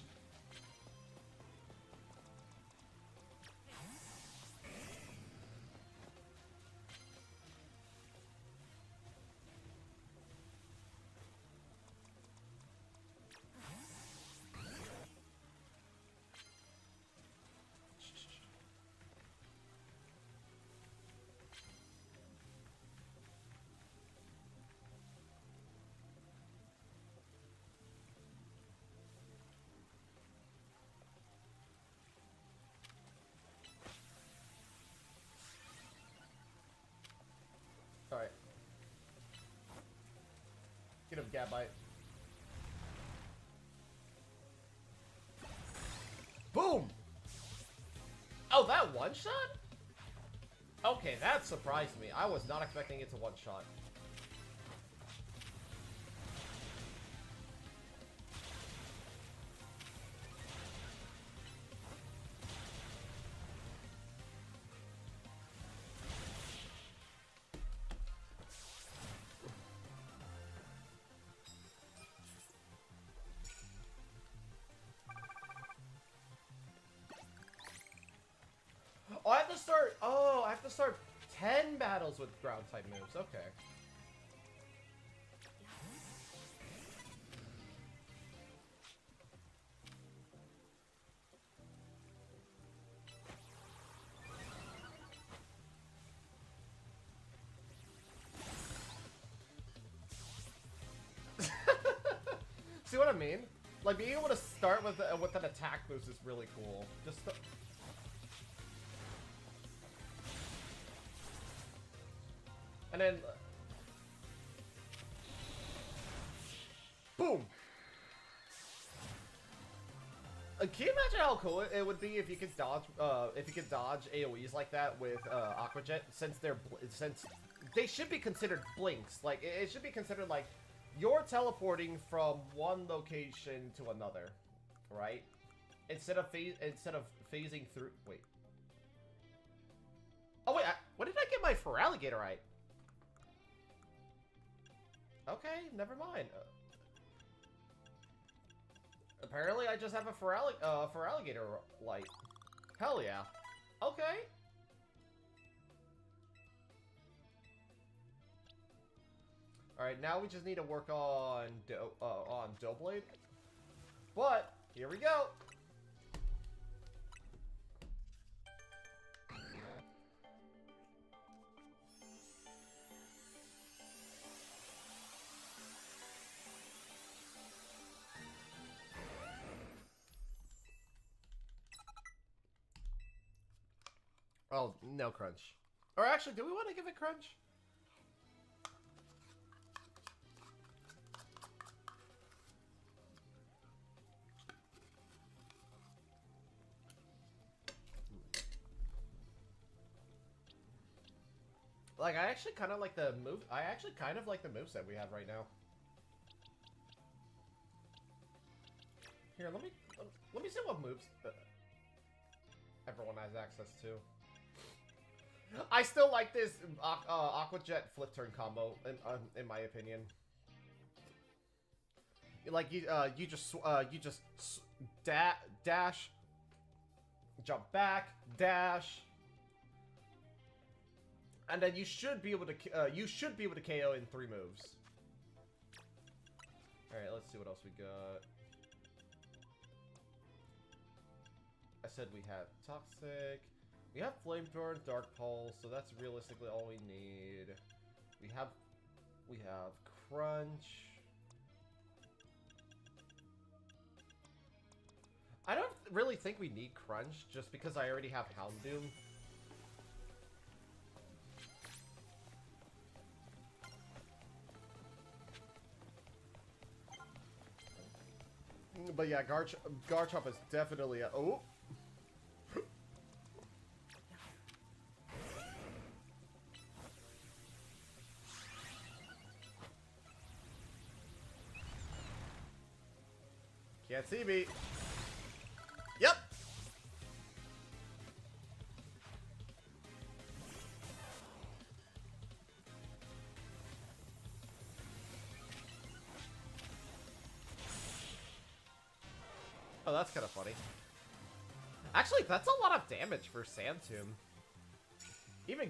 Alright. Get him, Gabite. Boom! Oh, that one-shot? Okay, that surprised me. I was not expecting it to one-shot. Oh, I have to start 10 battles with ground type moves. Okay. See what I mean? Like, being able to start with an attack boost is really cool. Just and then boom. Can you imagine how cool it would be if you could dodge AoEs like that with Aqua Jet, since they should be considered blinks. Like it should be considered like you're teleporting from one location to another, right? Instead of phasing through. Wait. Oh wait, when did I get my Feraligatr right? Okay, never mind. Apparently, I just have a Feraligatr light. Hell yeah. Okay. All right, now we just need to work on Doughblade. But here we go. Oh, no crunch. Or actually, do we want to give it crunch? Like, I actually kind of like the move. I actually kind of like the moveset we have right now. Here, let me see what moves everyone has access to. I still like this Aqua Jet flip turn combo in my opinion. Like you just dash, jump back, dash, and then you should be able to KO in 3 moves. All right, let's see what else we got. I said we have Toxic. We have Flamethrower and Dark Pulse, so that's realistically all we need. We have We have Crunch. I don't really think we need Crunch, just because I already have Houndoom. But yeah, Garchomp is definitely a... Oh! Can't see me. Yep! Oh, that's kind of funny. Actually, that's a lot of damage for Sand Tomb. Even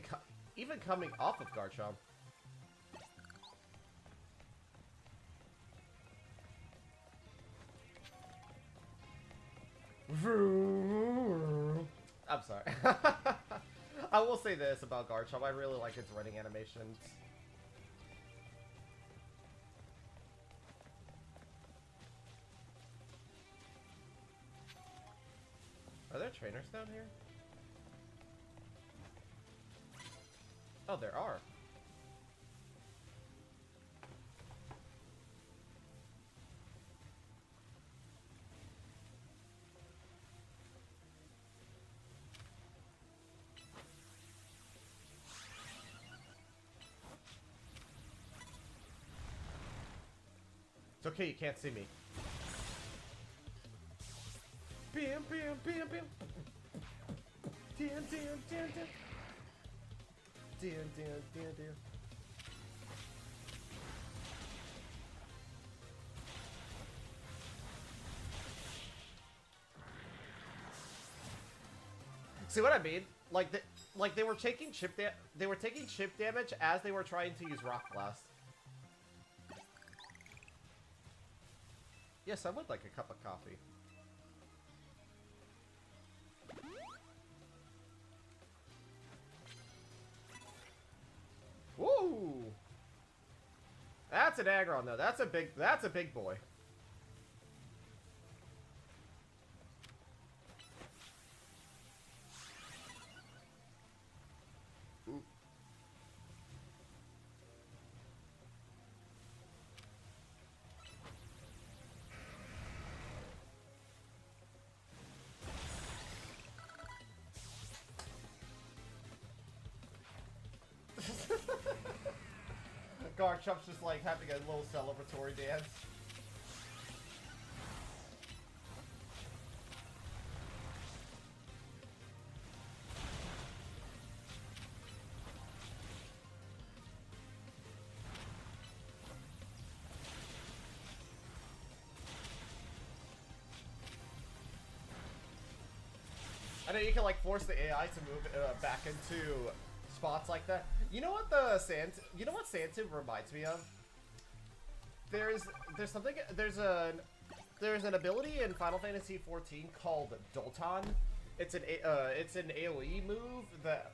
coming off of Garchomp. I'm sorry. I will say this about Garchomp. I really like its running animations. Are there trainers down here? Oh, there are. It's okay, you can't see me. Bam, bam, bam, bam. Damn, damn, damn, damn. Damn, damn, damn, damn. See what I mean? Like they were taking chip damage as they were trying to use Rock Blast. Yes, I would like a cup of coffee. Woo! That's an aggron though. That's a big boy. Garchomp's just like having a little celebratory dance. I know you can like force the AI to move back into spots like that. You know what Sand reminds me of? There's an ability in Final Fantasy XIV called Dolton. It's an AoE move that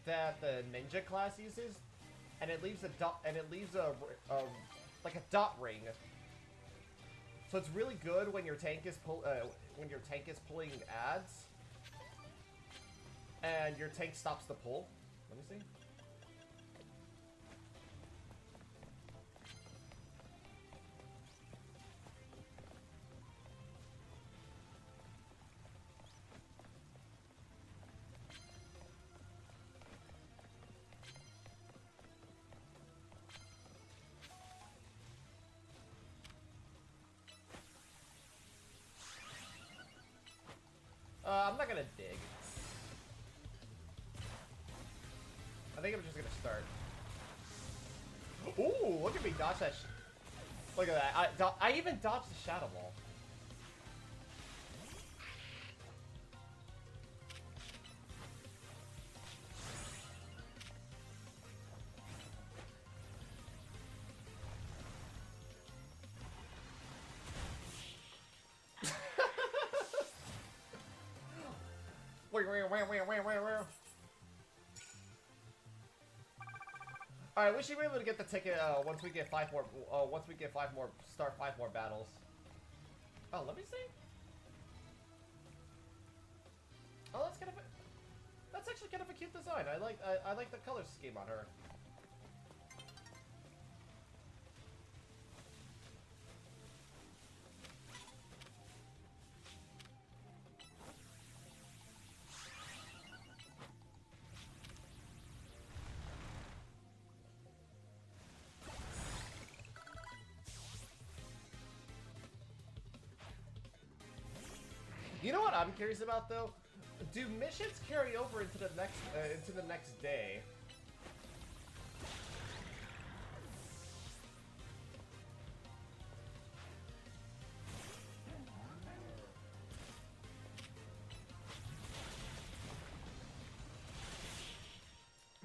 the ninja class uses, and it leaves a like a dot ring. So it's really good when your tank is pulling ads, and your tank stops the pull. Let me see. I'm not gonna dig. I think I'm just gonna start. Ooh, look at me dodge that. Look at that. I even dodged the Shadow Ball. All right, we should be able to get the ticket once we get 5 more. Once we get 5 more, start 5 more battles. Oh, let me see. Oh, that's kind of. That's actually kind of a cute design. I like the color scheme on her. You know what I'm curious about though? Do missions carry over into the next day?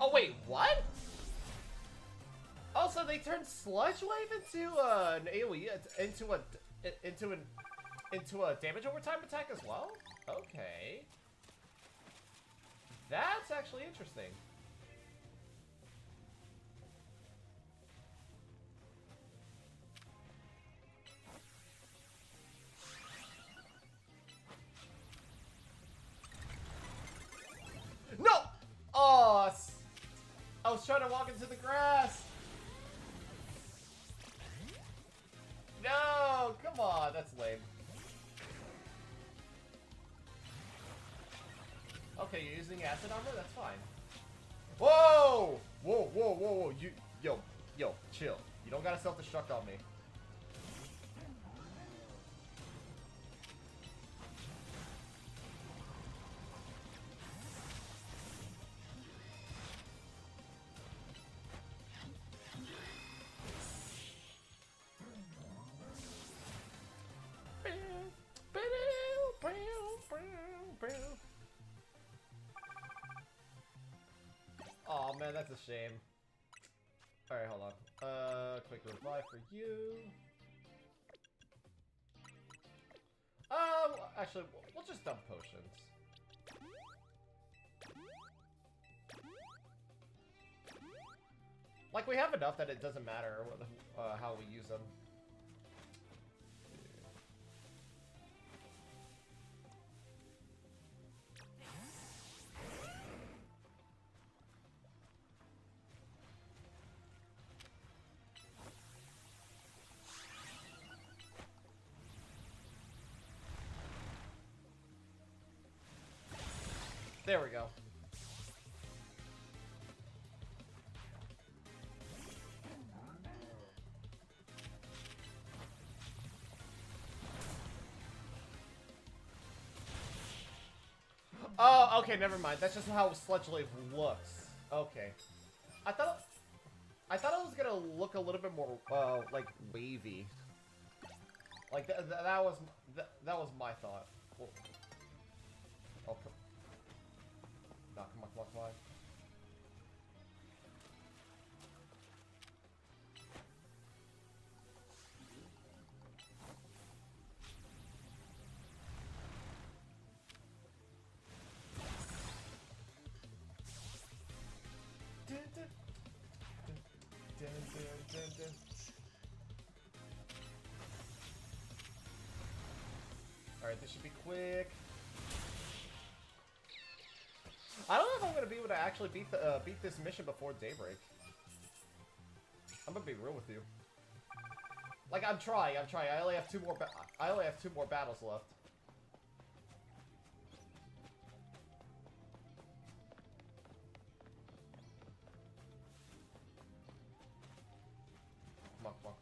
Oh wait, what? Oh, so they turned Sludge Wave into an AoE, into a damage over time attack as well? Okay. That's actually interesting. No! Oh, I was trying to walk into the grass. No, come on, that's lame. Okay, you're using acid armor? That's fine. Whoa! Whoa, whoa, whoa, whoa. Yo, chill. You don't gotta self-destruct on me. Oh man, that's a shame. Alright, hold on. Quick revive for you. Actually, we'll just dump potions. Like, we have enough that it doesn't matter how we use them. There we go. Oh, okay, never mind. That's just how Sludge Wave looks. Okay. I thought it was gonna look a little bit more, like, wavy. Like, that was my thought. Oh, come on. No, come on, come on. Alright, this should be quick. I don't know if I'm gonna be able to actually beat this mission before daybreak. I'm gonna be real with you. Like, I'm trying. I only have two more battles left.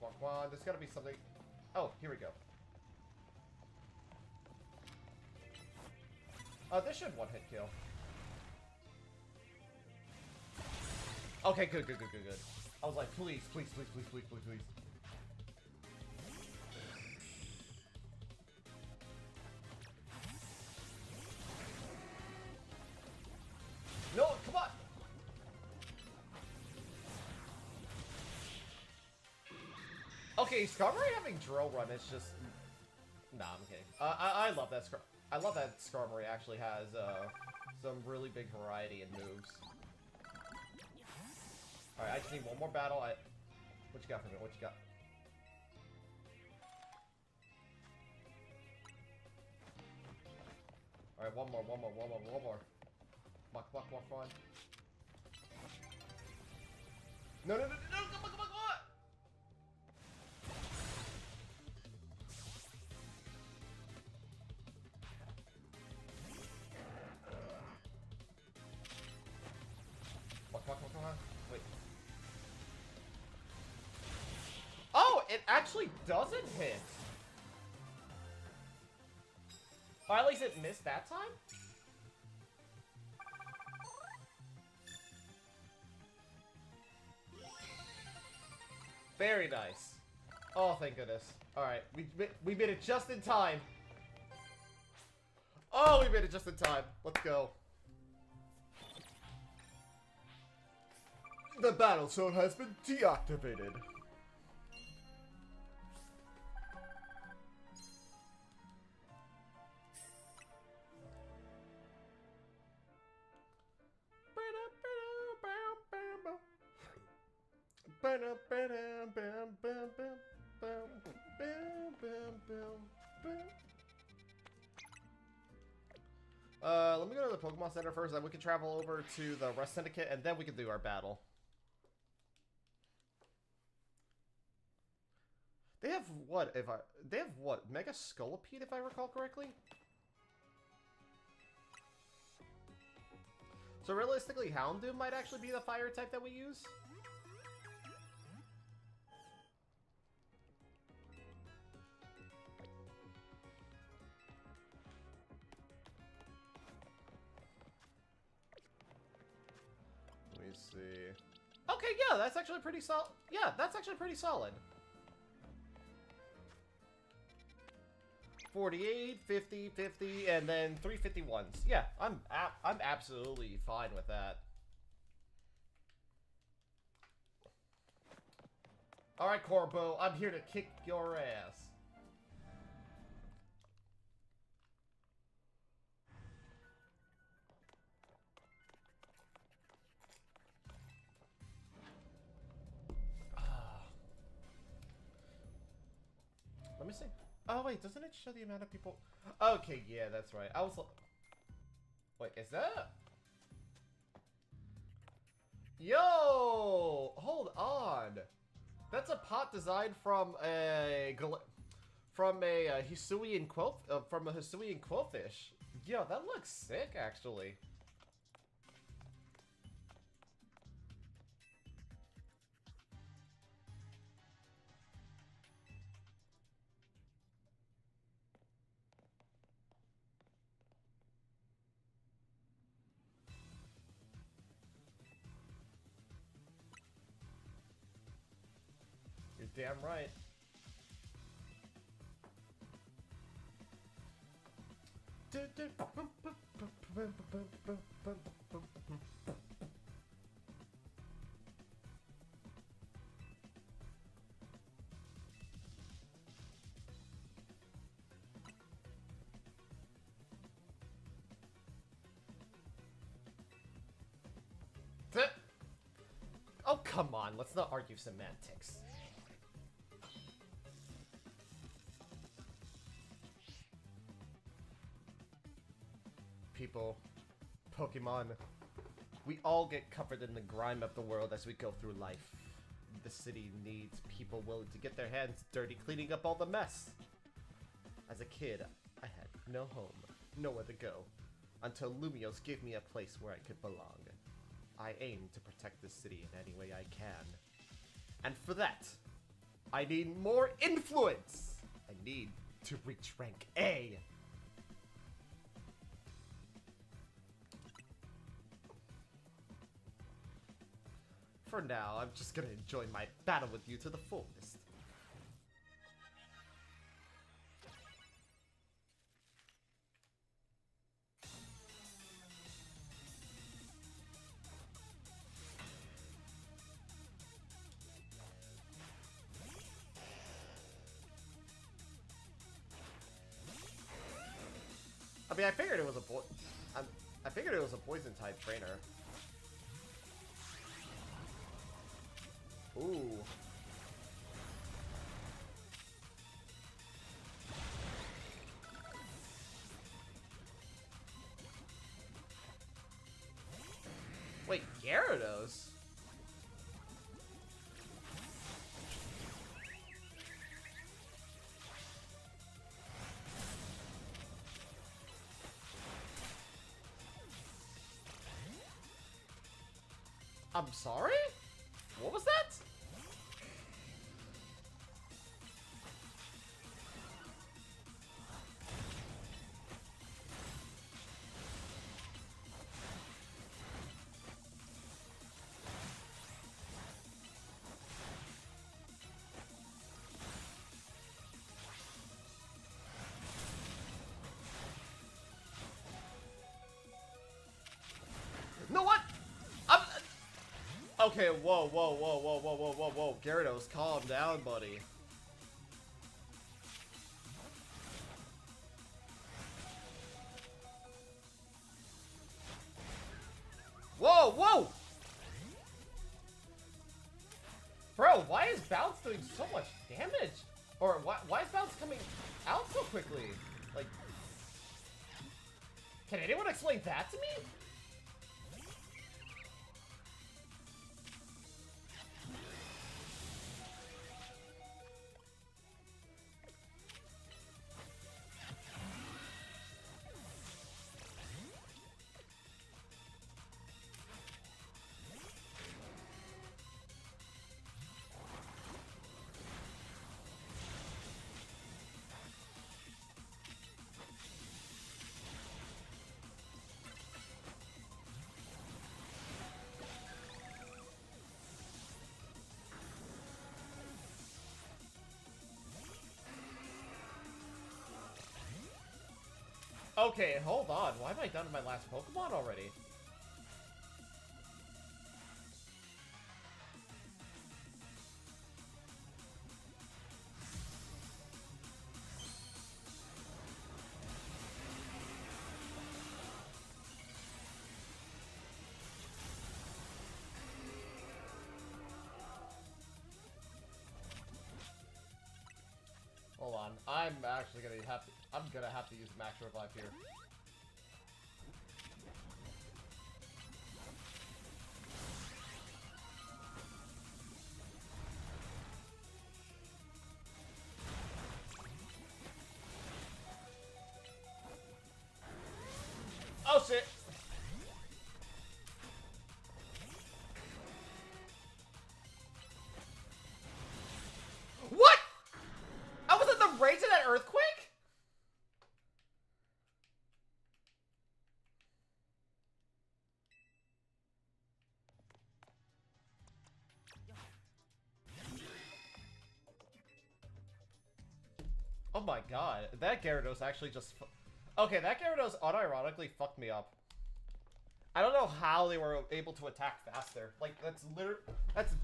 Come on. There's gotta be something. Oh, here we go. This should one-hit kill. Okay, good. I was like, please. No, come on! Okay, Skarmory having Drill Run is just... Nah, I'm kidding. I love that I love that Skarmory actually has some really big variety in moves. Alright, I just need one more battle. What you got for me? What you got? Alright, one more. Come on. No, come on! Come on. Wait. Oh, it actually doesn't hit! Or at least it missed that time? Very nice. Oh, thank goodness. Alright, we made it just in time. Oh, we made it just in time. Let's go. The battle zone has been deactivated. Let me go to the Pokemon Center first, then we can travel over to the Rest Syndicate, and then we can do our battle. They have what, Mega Scolipede, if I recall correctly? So realistically, Houndoom might actually be the fire type that we use? Let me see. Okay, yeah, that's actually pretty solid. Yeah, that's actually pretty solid. 48, 50, 50, and then 351s. Yeah, I'm absolutely fine with that. Alright, Corbo, I'm here to kick your ass. Let me see. Oh, wait, doesn't it show the amount of people? Okay, yeah, that's right. I was like... Wait, is that... Yo! Hold on! That's a pot designed from a... Hisuian Quillfish. Yo, that looks sick, actually. You're damn right. Oh, come on. Let's not argue semantics. People, Pokemon, we all get covered in the grime of the world as we go through life. The city needs people willing to get their hands dirty cleaning up all the mess. As a kid, I had no home, nowhere to go, until Lumios gave me a place where I could belong. I aim to protect this city in any way I can. And for that, I need more influence! I need to reach rank A! For now, I'm just gonna enjoy my battle with you to the fullest. I mean, I figured it was a poison type trainer. Wait, Gyarados? I'm sorry? What was that? No, what? I'm... Okay, whoa, whoa, whoa, whoa, whoa, whoa, whoa, whoa. Gyarados, calm down, buddy. Whoa, whoa! Bro, why is Bounce doing so much damage? Or why is Bounce coming out so quickly? Like, can anyone explain that to me? Okay, hold on. Why am I done with my last Pokemon already? Hold on. I'm actually gonna have to... I'm gonna have to use Max Revive here. Oh shit! What?! I was in the range of that earthquake?! Oh my god, that Gyarados actually just... Okay, that Gyarados unironically fucked me up. I don't know how they were able to attack faster. Like, that's literally... That's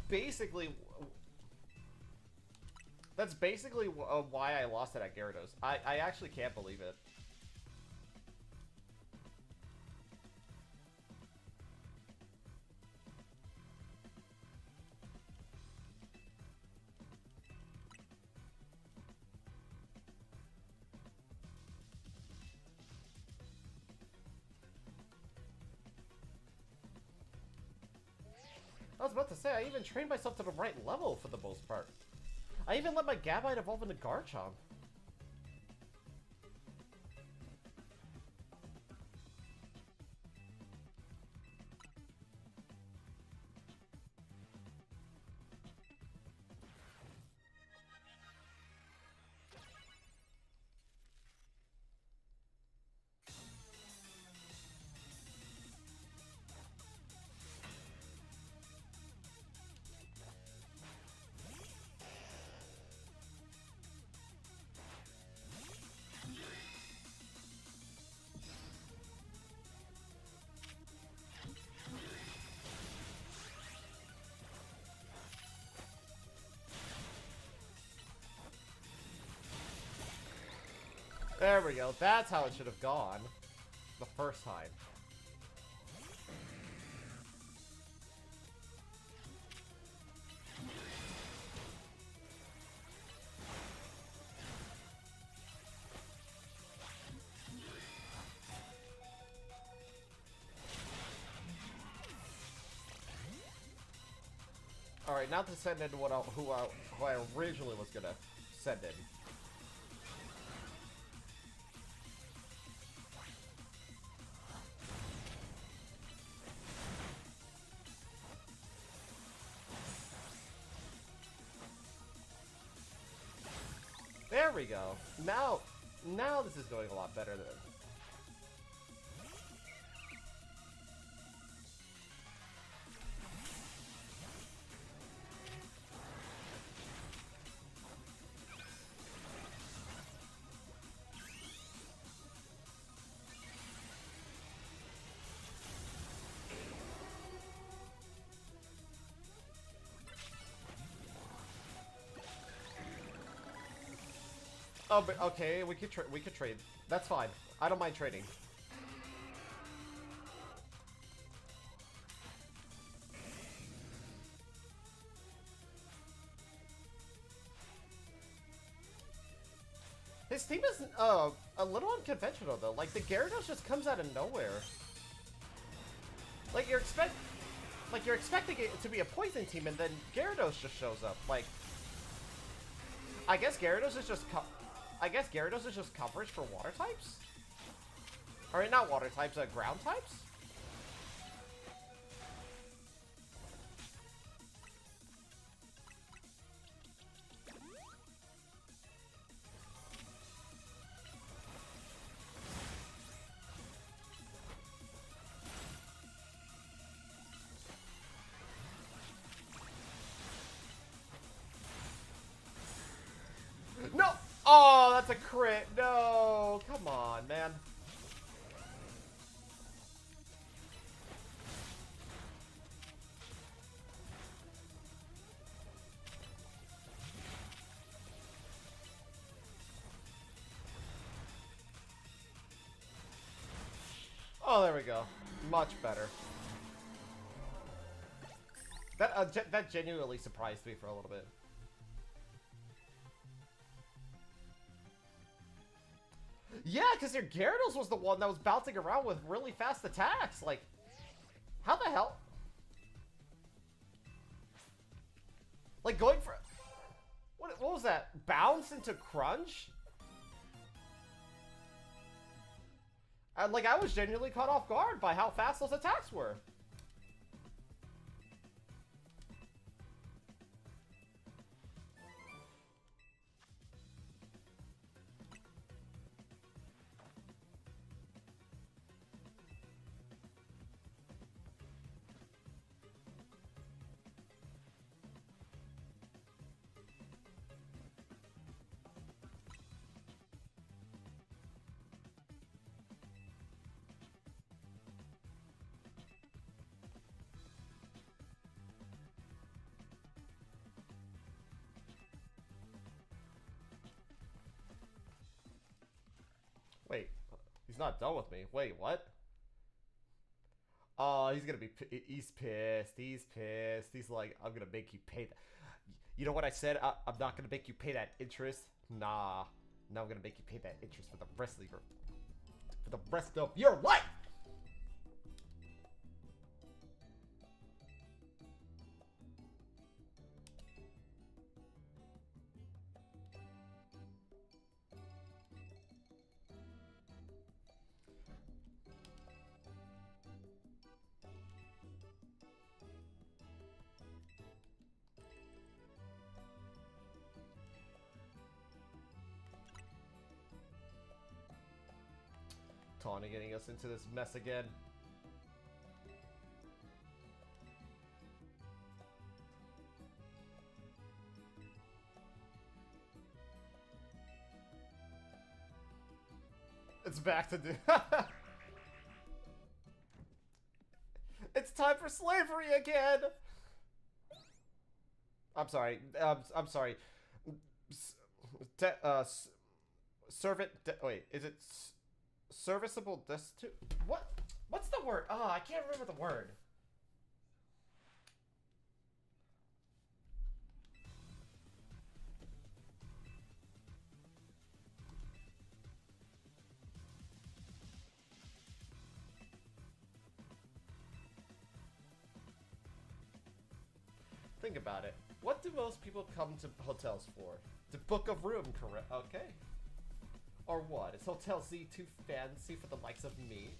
basically why I lost it at Gyarados. I actually can't believe it. I was about to say, I even trained myself to the right level for the most part. I even let my Gabite evolve into Garchomp. There we go. That's how it should have gone the first time. Alright, now to send in who I originally was gonna send in. There we go. Now this is going a lot better than. Oh, but okay, we could trade. That's fine. I don't mind trading. His team is a little unconventional though. Like the Gyarados just comes out of nowhere. Like you're expecting it to be a poison team, and then Gyarados just shows up. Like I guess Gyarados is just coverage for water types? Alright, not water types, ground types? No! Oh, that's a crit. No, come on, man. Oh, there we go. Much better. That genuinely surprised me for a little bit. Yeah, because your Gyarados was the one that was bouncing around with really fast attacks. Like, how the hell? Like, going for... What was that? Bounce into Crunch? And, like, I was genuinely caught off guard by how fast those attacks were. Wait, he's not done with me. Wait, what? Oh, he's gonna be. He's pissed. He's pissed. He's like, I'm gonna make you pay that. You know what I said? I'm not gonna make you pay that interest. Nah. Now I'm gonna make you pay that interest for the rest of your life. Tawny getting us into this mess again. It's back to do. It's time for slavery again. I'm sorry. I'm sorry. Servant. Wait, is it serviceable destitute? What? What's the word? Oh, I can't remember the word. Think about it. What do most people come to hotels for? To book a room, correct? Okay. Or what? Is Hotel Z too fancy for the likes of me?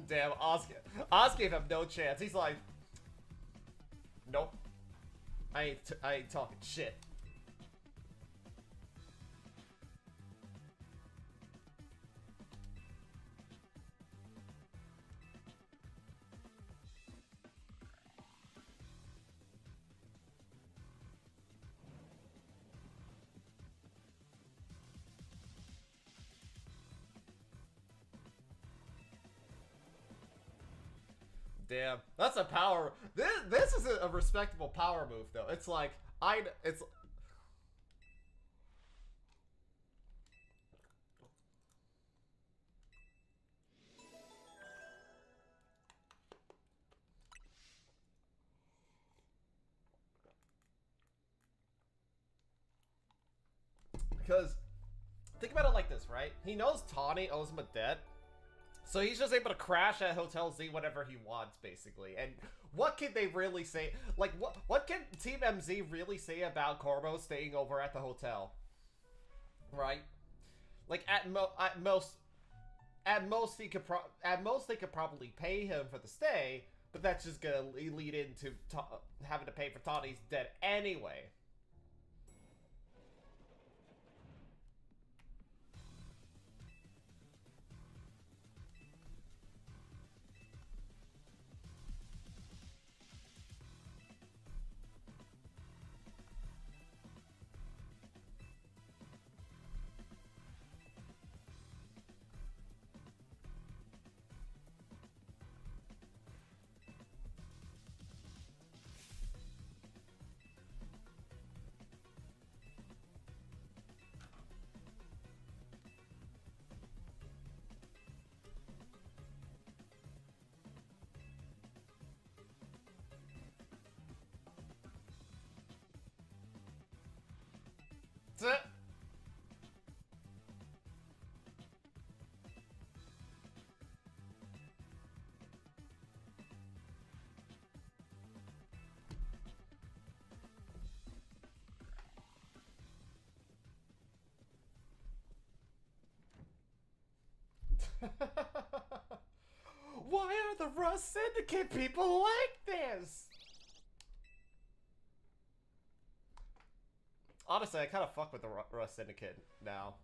Damn, Oz gave him no chance. He's like, nope. I ain't talking shit. Damn, that's a power. This is a respectable power move, though. It's like it's. Because think about it like this, right? He knows Tawny owes him a debt. So he's just able to crash at Hotel Z whenever he wants, basically. And what can they really say? Like, what can Team MZ really say about Corbo staying over at the hotel? Right? Like, at most they could probably pay him for the stay, but that's just gonna lead into having to pay for Tawny's debt anyway. Why are the Rust Syndicate people like this? Honestly, I kind of fuck with the Rust Syndicate now.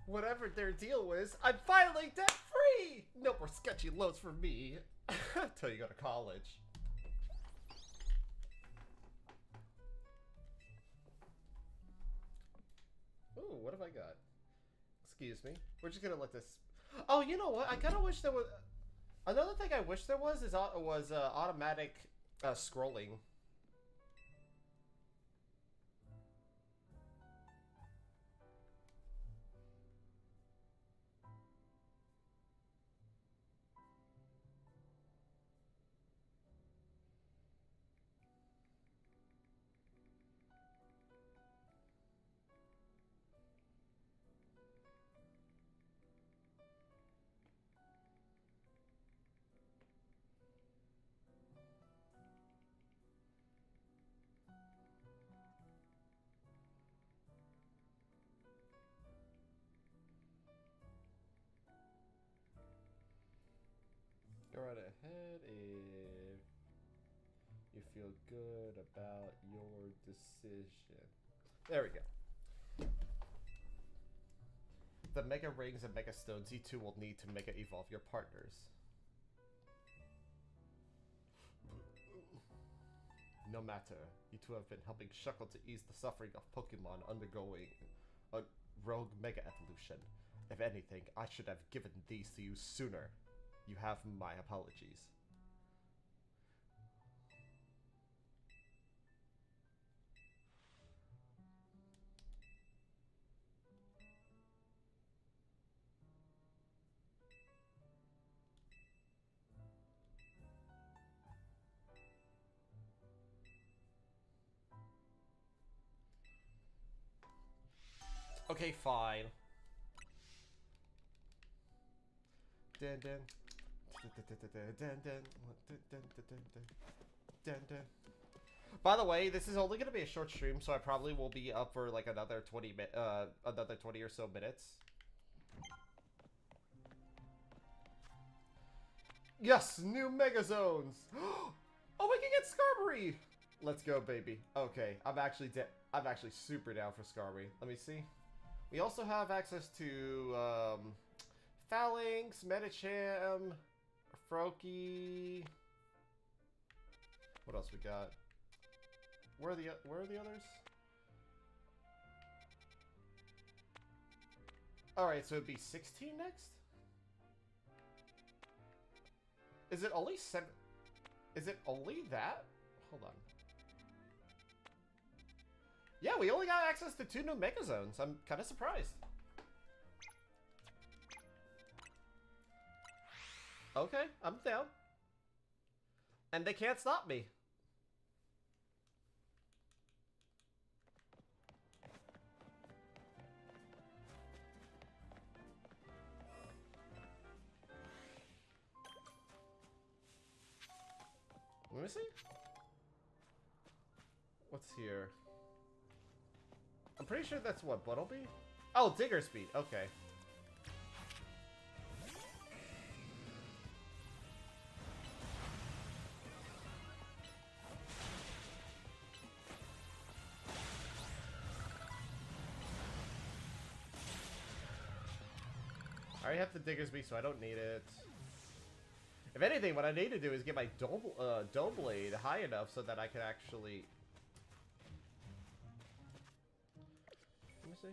Whatever their deal was, I'm finally debt free! No more sketchy loans for me. Until you go to college. Ooh, what have I got? Excuse me. We're just gonna let this... Oh, you know what? I kind of wish there was... Another thing I wish there was automatic scrolling. Go right ahead if you feel good about your decision. There we go. The Mega Rings and Mega Stones you two will need to Mega Evolve your partners. No matter, you two have been helping Shuckle to ease the suffering of Pokemon undergoing a rogue Mega Evolution. If anything, I should have given these to you sooner. You have my apologies. Okay, fine. Dun dun. By the way, this is only gonna be a short stream, so I probably will be up for like another 20 or so minutes. Yes, new Mega Zones. Oh, we can get Skarmory. Let's go, baby. Okay, I'm actually super down for Skarmory. Let me see. We also have access to Phalanx, Medicham, Froakie. What else we got? Where are the others? All right, so it'd be 16 next. Is it only 7? Is it only that? Hold on. Yeah, we only got access to 2 new Mega Zones. I'm kind of surprised. Okay, I'm down. And they can't stop me. Let me see. What's here? I'm pretty sure that's what Buttlebee? Oh, Digger Speed. Okay. I already have the Digger Speed, so I don't need it. If anything, what I need to do is get my Dome Blade high enough so that I can actually... Let me see.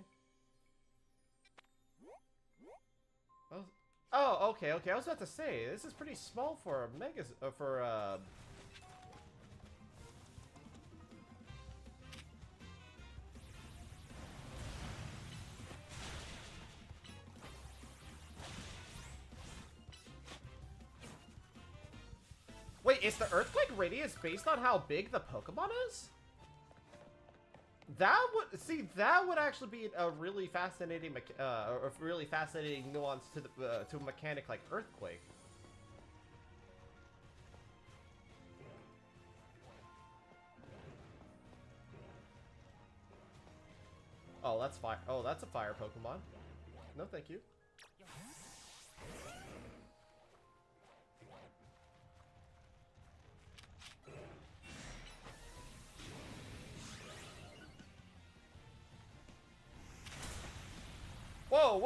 Oh, okay. I was about to say, this is pretty small for a Mega... Wait, is the Earthquake radius based on how big the Pokemon is? That would actually be a really fascinating nuance to the to a mechanic like Earthquake. Oh, that's fire. Oh, that's a fire Pokemon. No, thank you. Whoa,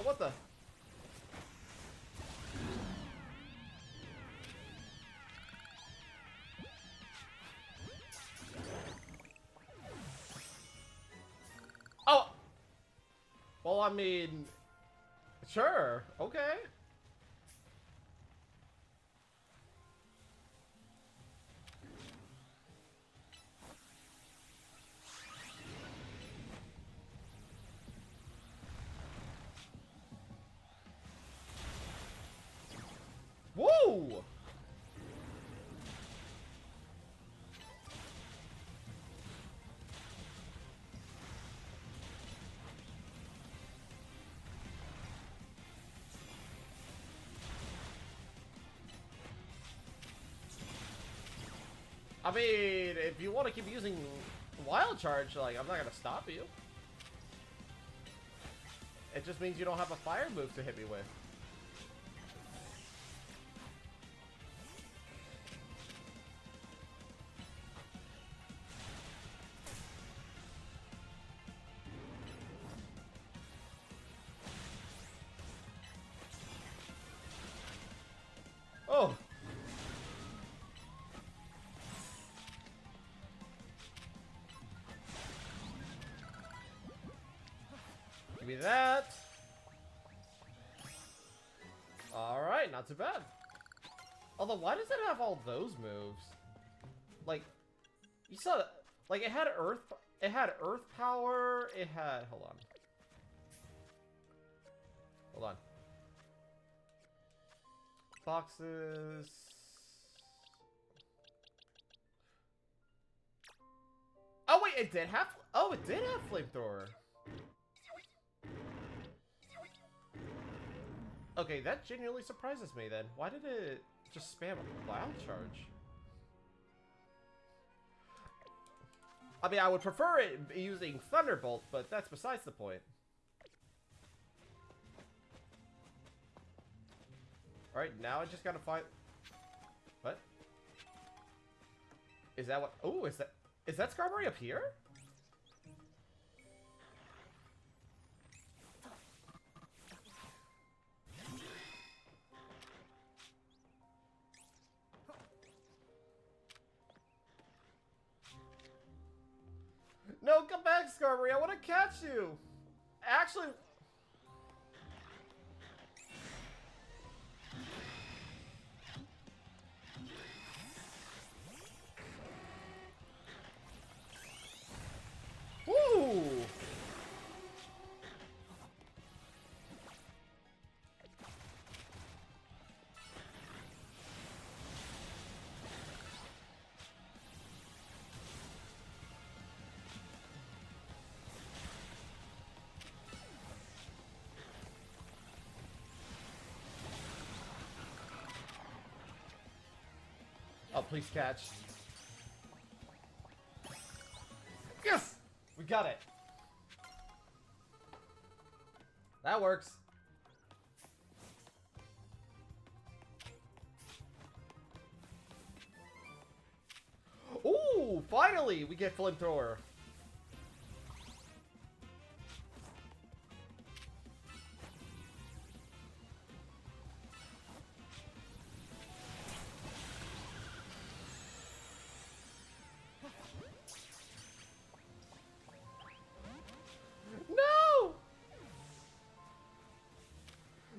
what the? Oh! Well, I mean... Sure, okay. Woo! I mean, if you want to keep using Wild Charge, like, I'm not gonna stop you. It just means you don't have a fire move to hit me with. Oh! Give me that. Alright, not too bad. Although, why does it have all those moves? Like, you saw that, like, it had earth power, it had, hold on. Boxes. Oh wait, it did have flamethrower. Okay, that genuinely surprises me then. Why did it just spam a cloud charge? I mean, I would prefer it using Thunderbolt, but that's besides the point. Alright, now I just gotta find... What? Is that what... Oh, is that Scarberry up here? No, come back, Scarberry. I want to catch you. Actually... Woo! Oh, please catch. Yes! We got it. That works. Ooh, finally we get flamethrower. No!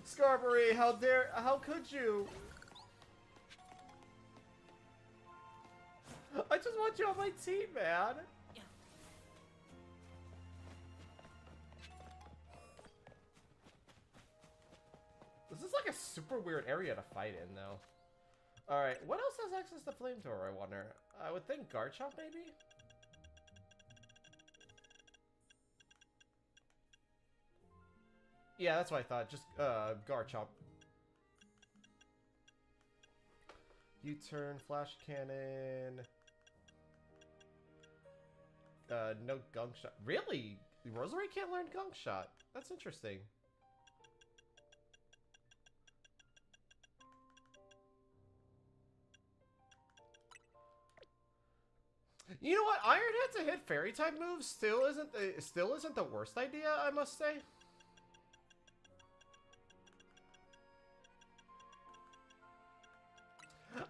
Scarberry, how could you? I just want you on my team, man. This is like a super weird area to fight in, though. Alright, what else has access to flamethrower, I wonder? I would think Garchomp, maybe? Yeah, that's what I thought. Just, Garchomp. U-turn, flash cannon. No gunk shot. Really? Rosary can't learn gunk shot. That's interesting. You know what? Iron Head to hit fairy type moves still isn't the worst idea, I must say.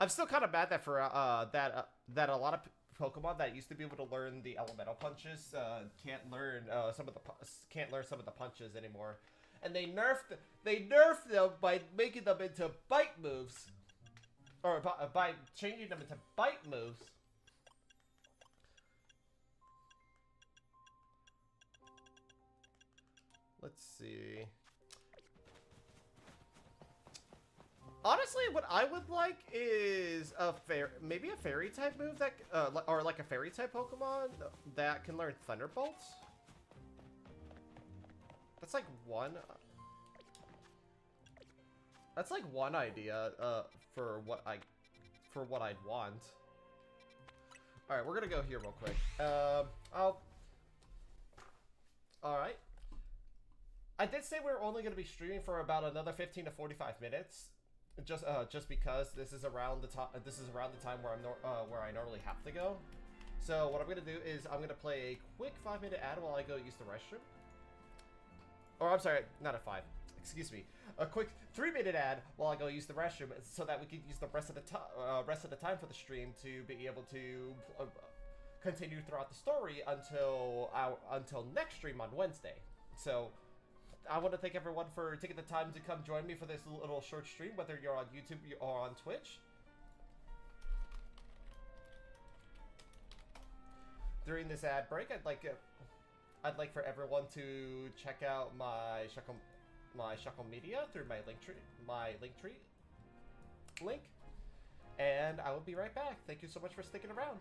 I'm still kind of mad that for that a lot of Pokemon that used to be able to learn the elemental punches can't learn some of the punches anymore, and they nerfed them by making them into bite moves, or by changing them into bite moves. Let's see. Honestly, what I would like is maybe a fairy type move that, or like a fairy type Pokemon that can learn Thunderbolts. That's like one. That's like one idea for what I'd want. All right, we're gonna go here real quick. All right. I did say we were only gonna be streaming for about another 15 to 45 minutes. Just because this is around the time where I normally have to go. So what I'm gonna do is I'm gonna play a quick 5-minute ad while I go use the restroom. Or I'm sorry, not a 5. Excuse me. A quick 3-minute ad while I go use the restroom, so that we can use the rest of the time for the stream to be able to continue throughout the story until next stream on Wednesday. So I want to thank everyone for taking the time to come join me for this little short stream, whether you're on YouTube or on Twitch. During this ad break, I'd like for everyone to check out my shucklemedia through my Linktree link, and I will be right back. Thank you so much for sticking around.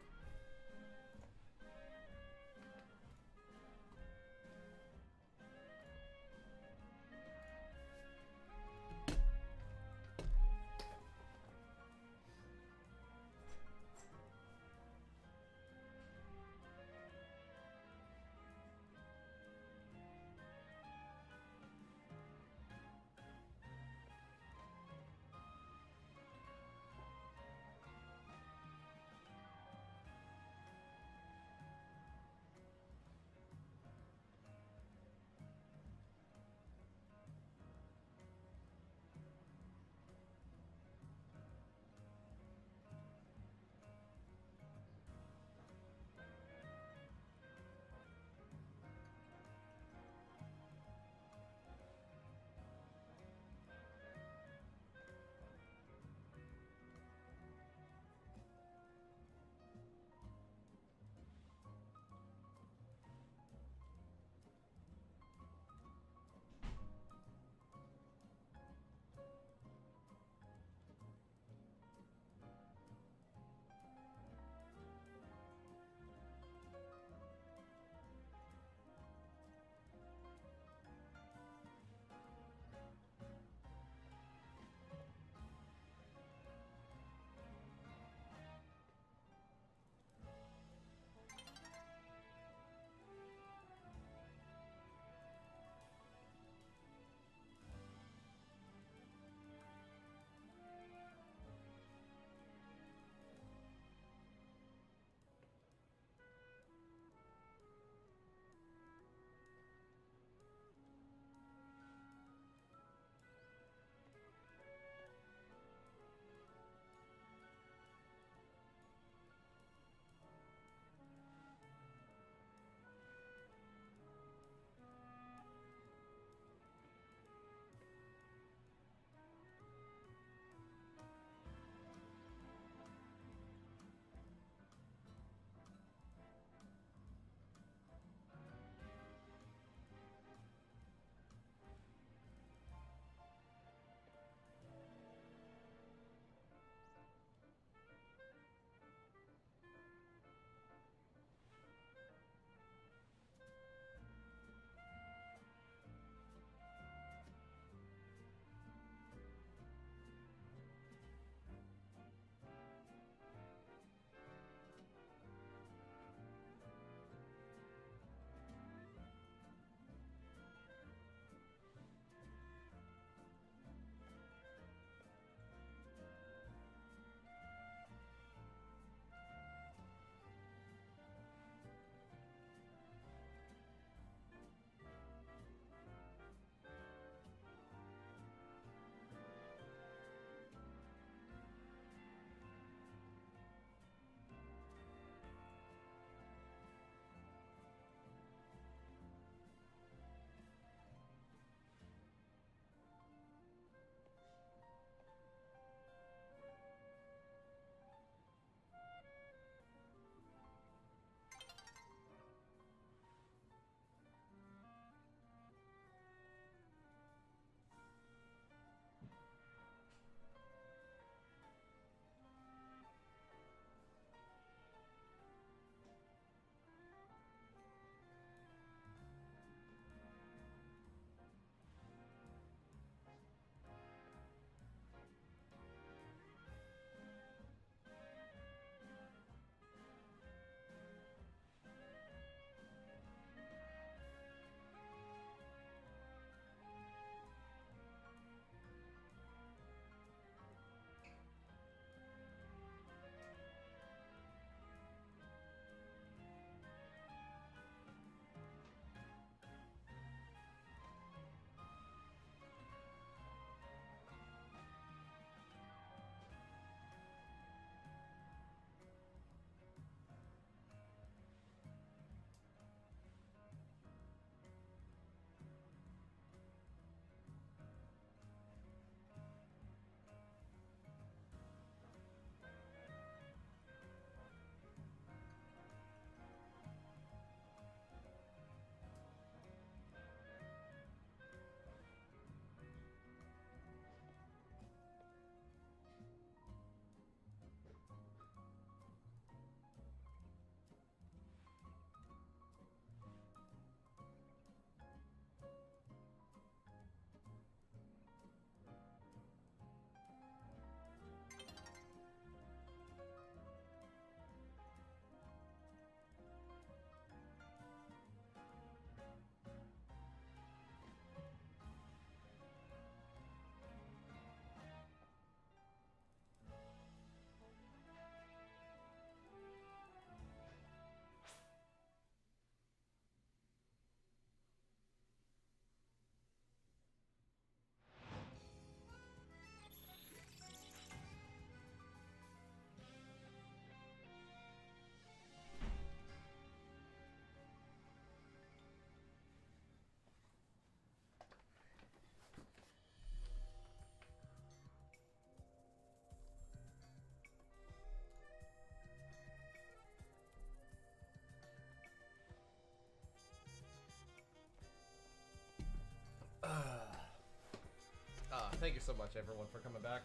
thank you so much, everyone, for coming back.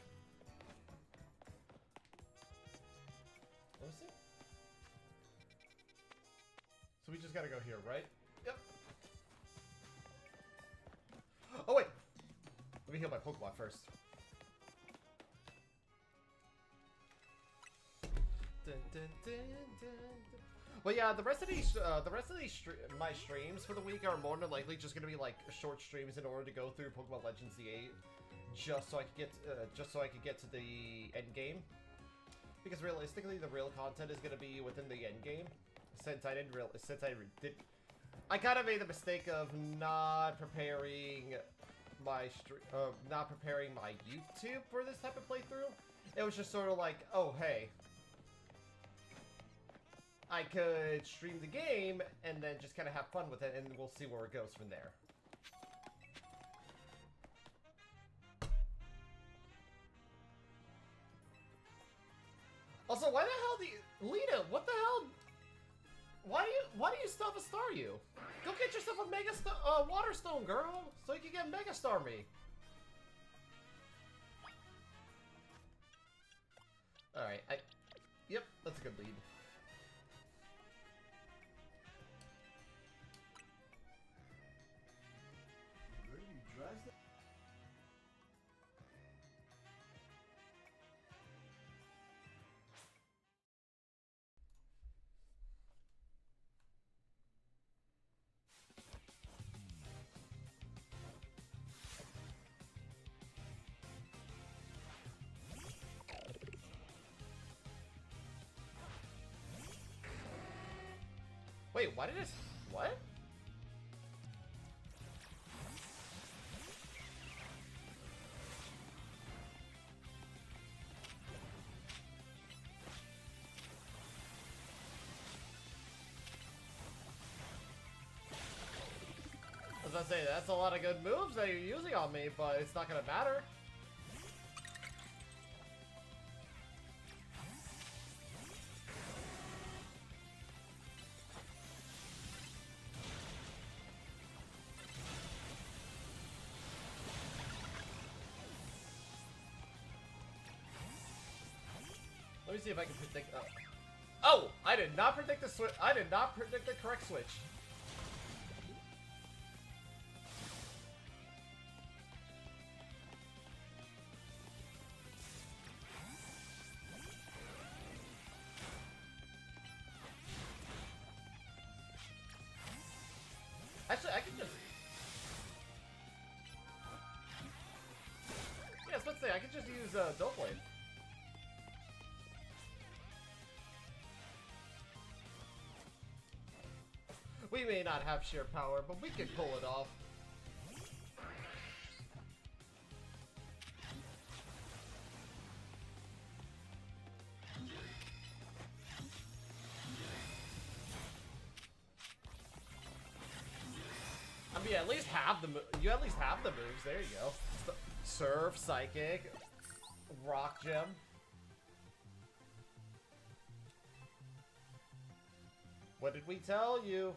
Let me see. So we just gotta go here, right? Yep. Oh, wait! Let me heal my Pokemon first. Dun, dun, dun, dun, dun. Well, yeah, the rest of these my streams for the week are more than likely just gonna be like short streams in order to go through Pokemon Legends Z-A, just so I could get to the end game. Because realistically, the real content is gonna be within the end game. I kind of made the mistake of not preparing my YouTube for this type of playthrough. It was just sort of like, oh hey, I could stream the game and then just kind of have fun with it, and we'll see where it goes from there. Also, why the hell do you... Lita, what the hell? Why do you still have a Star You? Go get yourself a Mega Water Stone, girl, so you can get Mega Star me. Alright, yep, that's a good lead. Wait, why did it... What? I was about to say, that's a lot of good moves that you're using on me, but it's not gonna matter. Let me see if I can predict. Oh, I did not predict the switch. I did not predict the correct switch. Actually, I can just. Yeah, let's say I could just use Doughblade. We may not have sheer power, but we can pull it off. I mean, at least have the you at least have the moves. There you go. Surf, Psychic, Rock Gem. What did we tell you?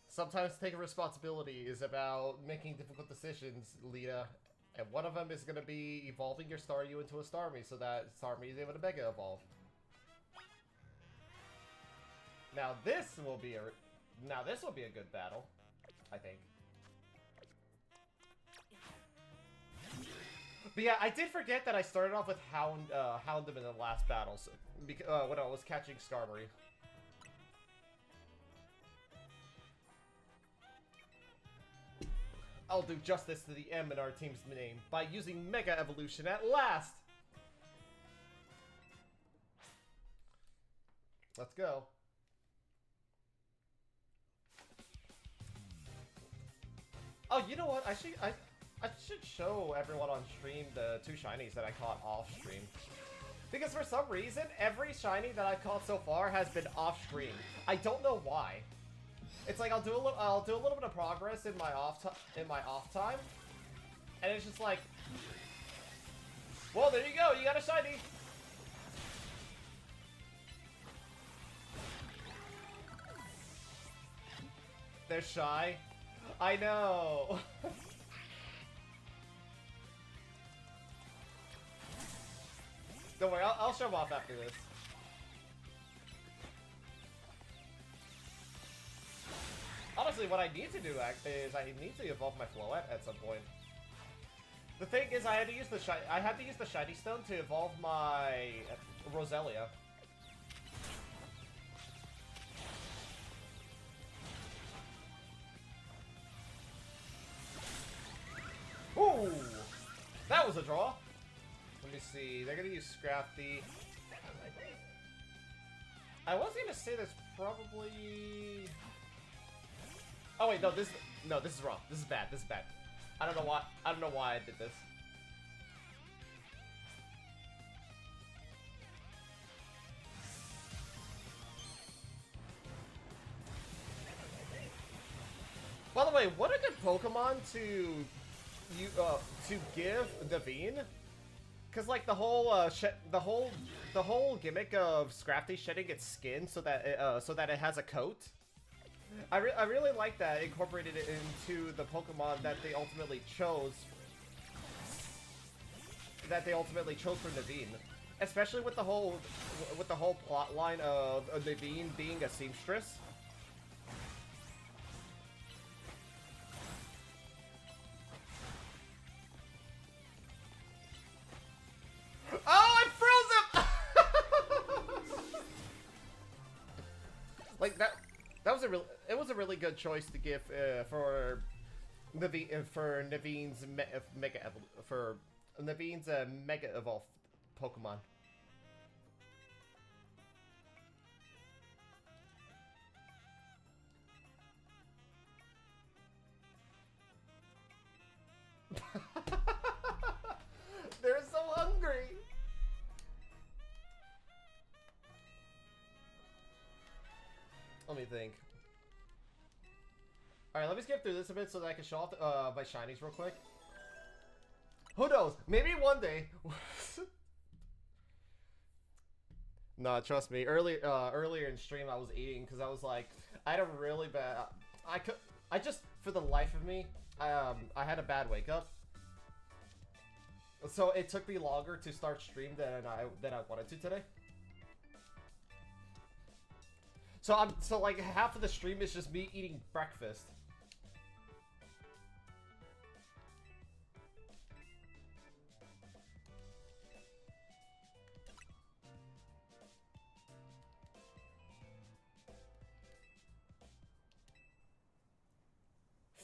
Sometimes taking responsibility is about making difficult decisions, Lita. And one of them is going to be evolving your Staryu into a Starmie so that Starmie is able to Mega Evolve. Now this will be a good battle, I think. But yeah, I did forget that I started off with Houndoom in the last battle, so, when I was catching Skarmory. I'll do justice to the M in our team's name by using Mega Evolution at last! Let's go. Oh, you know what? I should show everyone on stream the 2 shinies that I caught off stream. Because for some reason, every shiny that I've caught so far has been off screen. I don't know why. It's like I'll do a little bit of progress in my off time, and it's just like, well, there you go, you got a shiny. They're shy. I know. Don't worry, I'll show them off after this. Honestly, what I need to do is I need to evolve my Floette at some point. The thing is, I had to use the shiny stone to evolve my Roselia. Ooh, that was a draw. Let me see. They're gonna use Scrafty. I was gonna say there's probably. Oh wait, no, this is wrong. This is bad. This is bad. I don't know why I did this. By the way, what a good Pokemon to give Naveen, because like the whole gimmick of Scrafty shedding its skin so that it has a coat. I really like that, incorporated it into the Pokemon that they ultimately chose. For Naveen, especially with the whole plot line of Naveen being a seamstress. Oh, I froze him! Like that was a really good choice to give for Naveen's Mega Evolved Pokemon. They're so hungry. Let me think. Alright, let me skip through this a bit so that I can show off my shinies real quick. Who knows? Maybe one day. Nah, trust me. Earlier in stream, I was eating because I was like, I had a really bad. I just, for the life of me, I had a bad wake up. So it took me longer to start stream than I wanted to today. So like half of the stream is just me eating breakfast.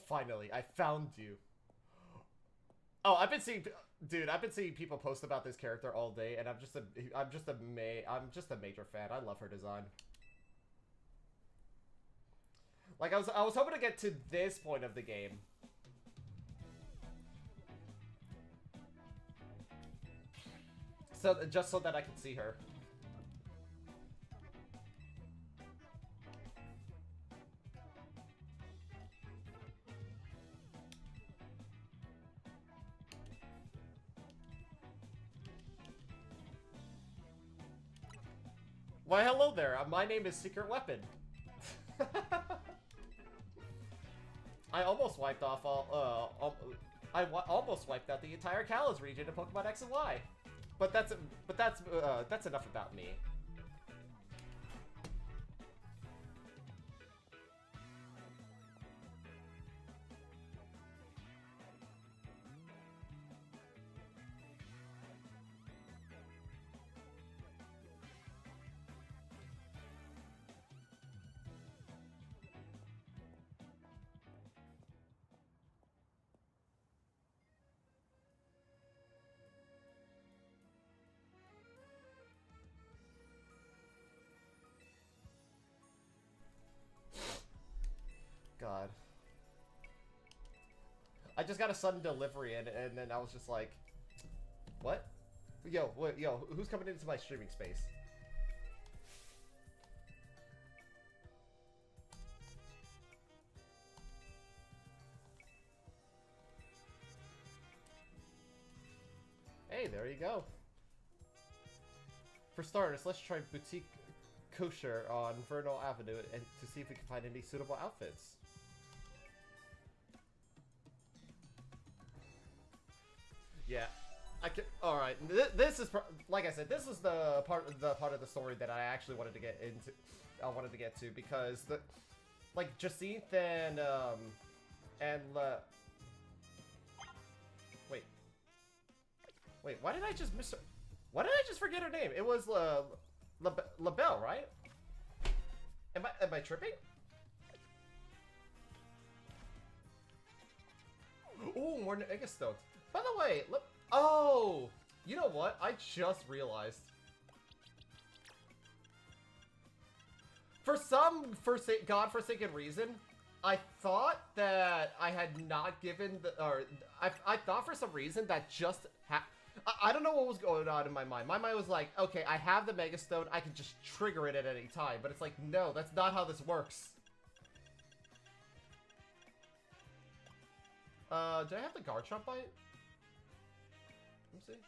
Finally, I found you. Oh, I've been seeing people post about this character all day, and I'm just a major fan. I love her design. Like I was hoping to get to this point of the game. So just so that I can see her. Why, hello there. My name is Secret Weapon. I almost wiped off almost wiped out the entire Kalos region in Pokemon X and Y. But that's enough about me. God. I just got a sudden delivery and then I was just like, what? Yo, who's coming into my streaming space? Okay, there you go. For starters, let's try Boutique Kosher on Vernal Avenue and to see if we can find any suitable outfits. Yeah, I can. All right, this is like I said. This is the part of the story that I actually wanted to get into. I wanted to get to because like Jacinth and wait, why did I just miss her? Why did I just forget her name? It was LaBelle, right? Am I tripping? Oh, more Mega Stones. By the way, look. Oh, you know what? I just realized. For some godforsaken reason, I thought that I had not given the, or I thought for some reason that just I don't know what was going on in my mind. My mind was like, okay, I have the Mega Stone, I can just trigger it at any time. But it's like, no, that's not how this works. Do I have the Garchomp bite? Let me see.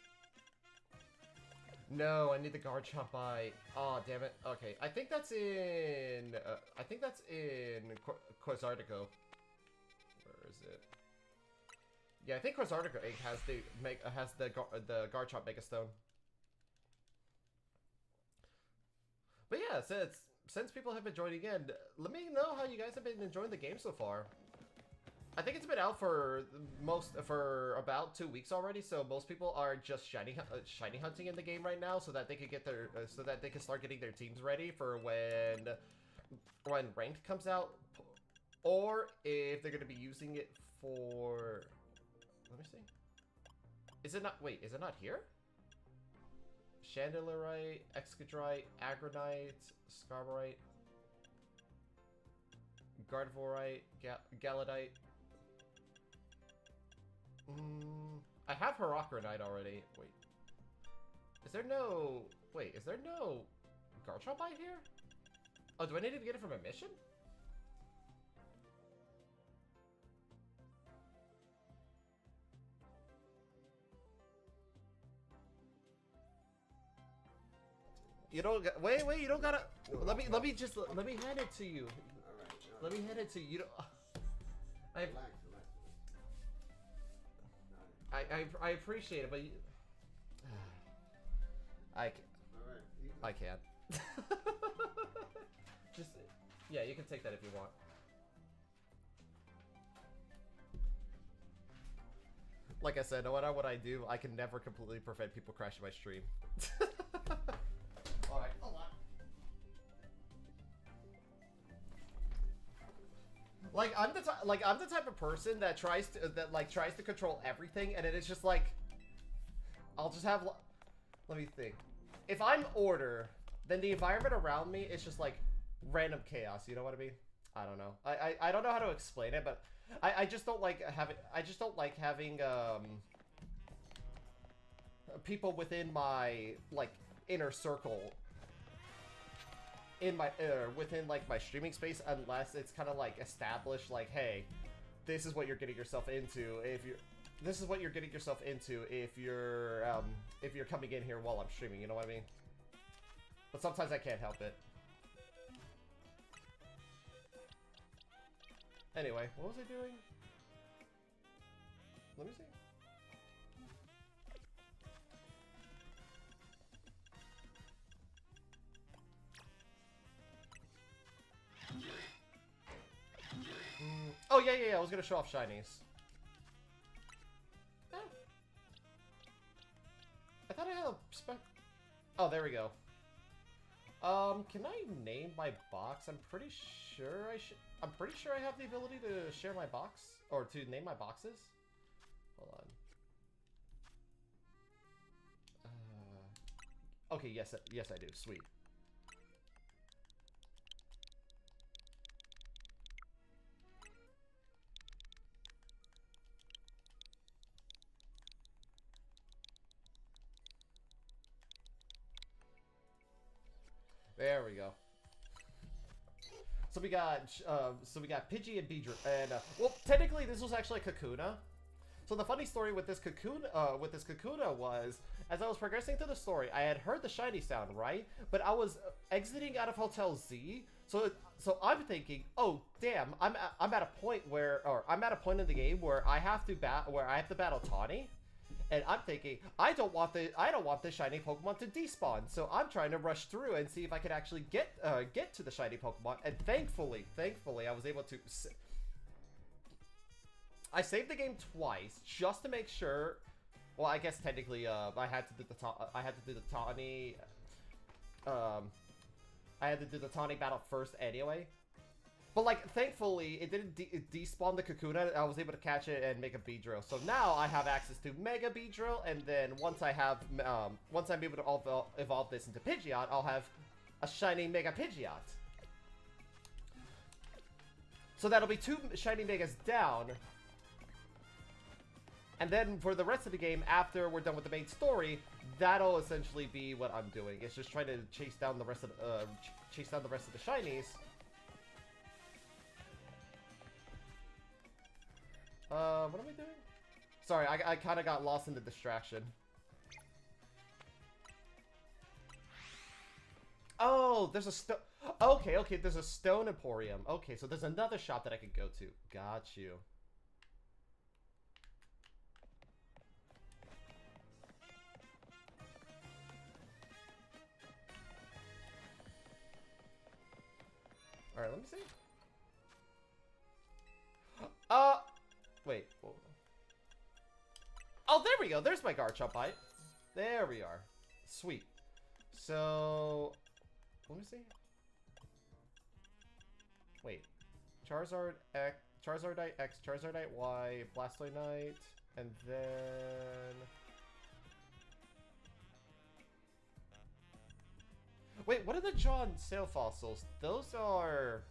No, I need the Garchomp bite. Oh, damn it. Okay, I think that's in Quasartico. Where is it? Yeah, I think Quasartico Egg has the Garchomp Mega Stone. But yeah, since people have been joining in, let me know how you guys have been enjoying the game so far. I think it's been out for about 2 weeks already, so most people are just shiny hunting in the game right now, so that they could get their start getting their teams ready for when ranked comes out, or if they're going to be using it for. Let me see. Is it not? Wait, is it not here? Chandelerite, Excadrite, Agronite, Scarborite, Gardevorite, Galadite. I have Heracronite already. Wait. Is there no Garchomp bite here? Oh, do I need to get it from a mission? You don't wait, you don't gotta let me hand it to you. All right. Let me hand it to you. You don't I appreciate it, but you, I can't. Just yeah, you can take that if you want. Like I said, no matter what I do, I can never completely prevent people crashing my stream. All right. Like I'm the type of person that tries to control everything, and it's just like I'll just have. Let me think. If I'm order, then the environment around me is just like random chaos. You know what I mean? I don't know. I don't know how to explain it, but I just don't like having people within my like inner circle in my within like my streaming space, unless it's kind of like established, like, hey, this is what you're getting yourself into if you're coming in here while I'm streaming. You know what I mean? But sometimes I can't help it. Anyway, what was I doing? Let me see. Oh, yeah, I was gonna show off shinies. Eh. I thought I had a spec. Oh, there we go. Can I name my box? I'm pretty sure I have the ability to share my box, or to name my boxes. Hold on. Okay, yes, I do. Sweet. There we go. So we got Pidgey and Beedrill, and well, technically this was actually Kakuna. So the funny story with this Kakuna was, as I was progressing through the story, I had heard the shiny sound, right? But I was exiting out of Hotel Z, so I'm thinking, oh damn, I'm at a point in the game where I have to battle Tawny, and I'm thinking I don't want the shiny Pokemon to despawn, so I'm trying to rush through and see if I could actually get to the shiny Pokemon, and thankfully I was able to. I saved the game twice just to make sure. Well, I guess technically, I had to do the Tawny. I had to do the Tawny battle first anyway. But like, thankfully, it didn't despawn the Kakuna. I was able to catch it and make a Beedrill. So now I have access to Mega Beedrill, and then once I'm able to evolve this into Pidgeot, I'll have a shiny Mega Pidgeot. So that'll be 2 shiny Megas down. And then for the rest of the game, after we're done with the main story, that'll essentially be what I'm doing. It's just trying to chase down the rest of the shinies. What am I doing? Sorry, I kind of got lost in the distraction. Oh, there's a okay, there's a Stone Emporium. Okay, so there's another shop that I could go to. Got you. Alright, let me see. Wait. Oh, there we go. There's my Garchomp bite. There we are. Sweet. So, let me see. Wait. Charizard X, Charizardite X, Charizardite Y, Blastoise, and then... Wait, what are the John Sail Fossils? Those are...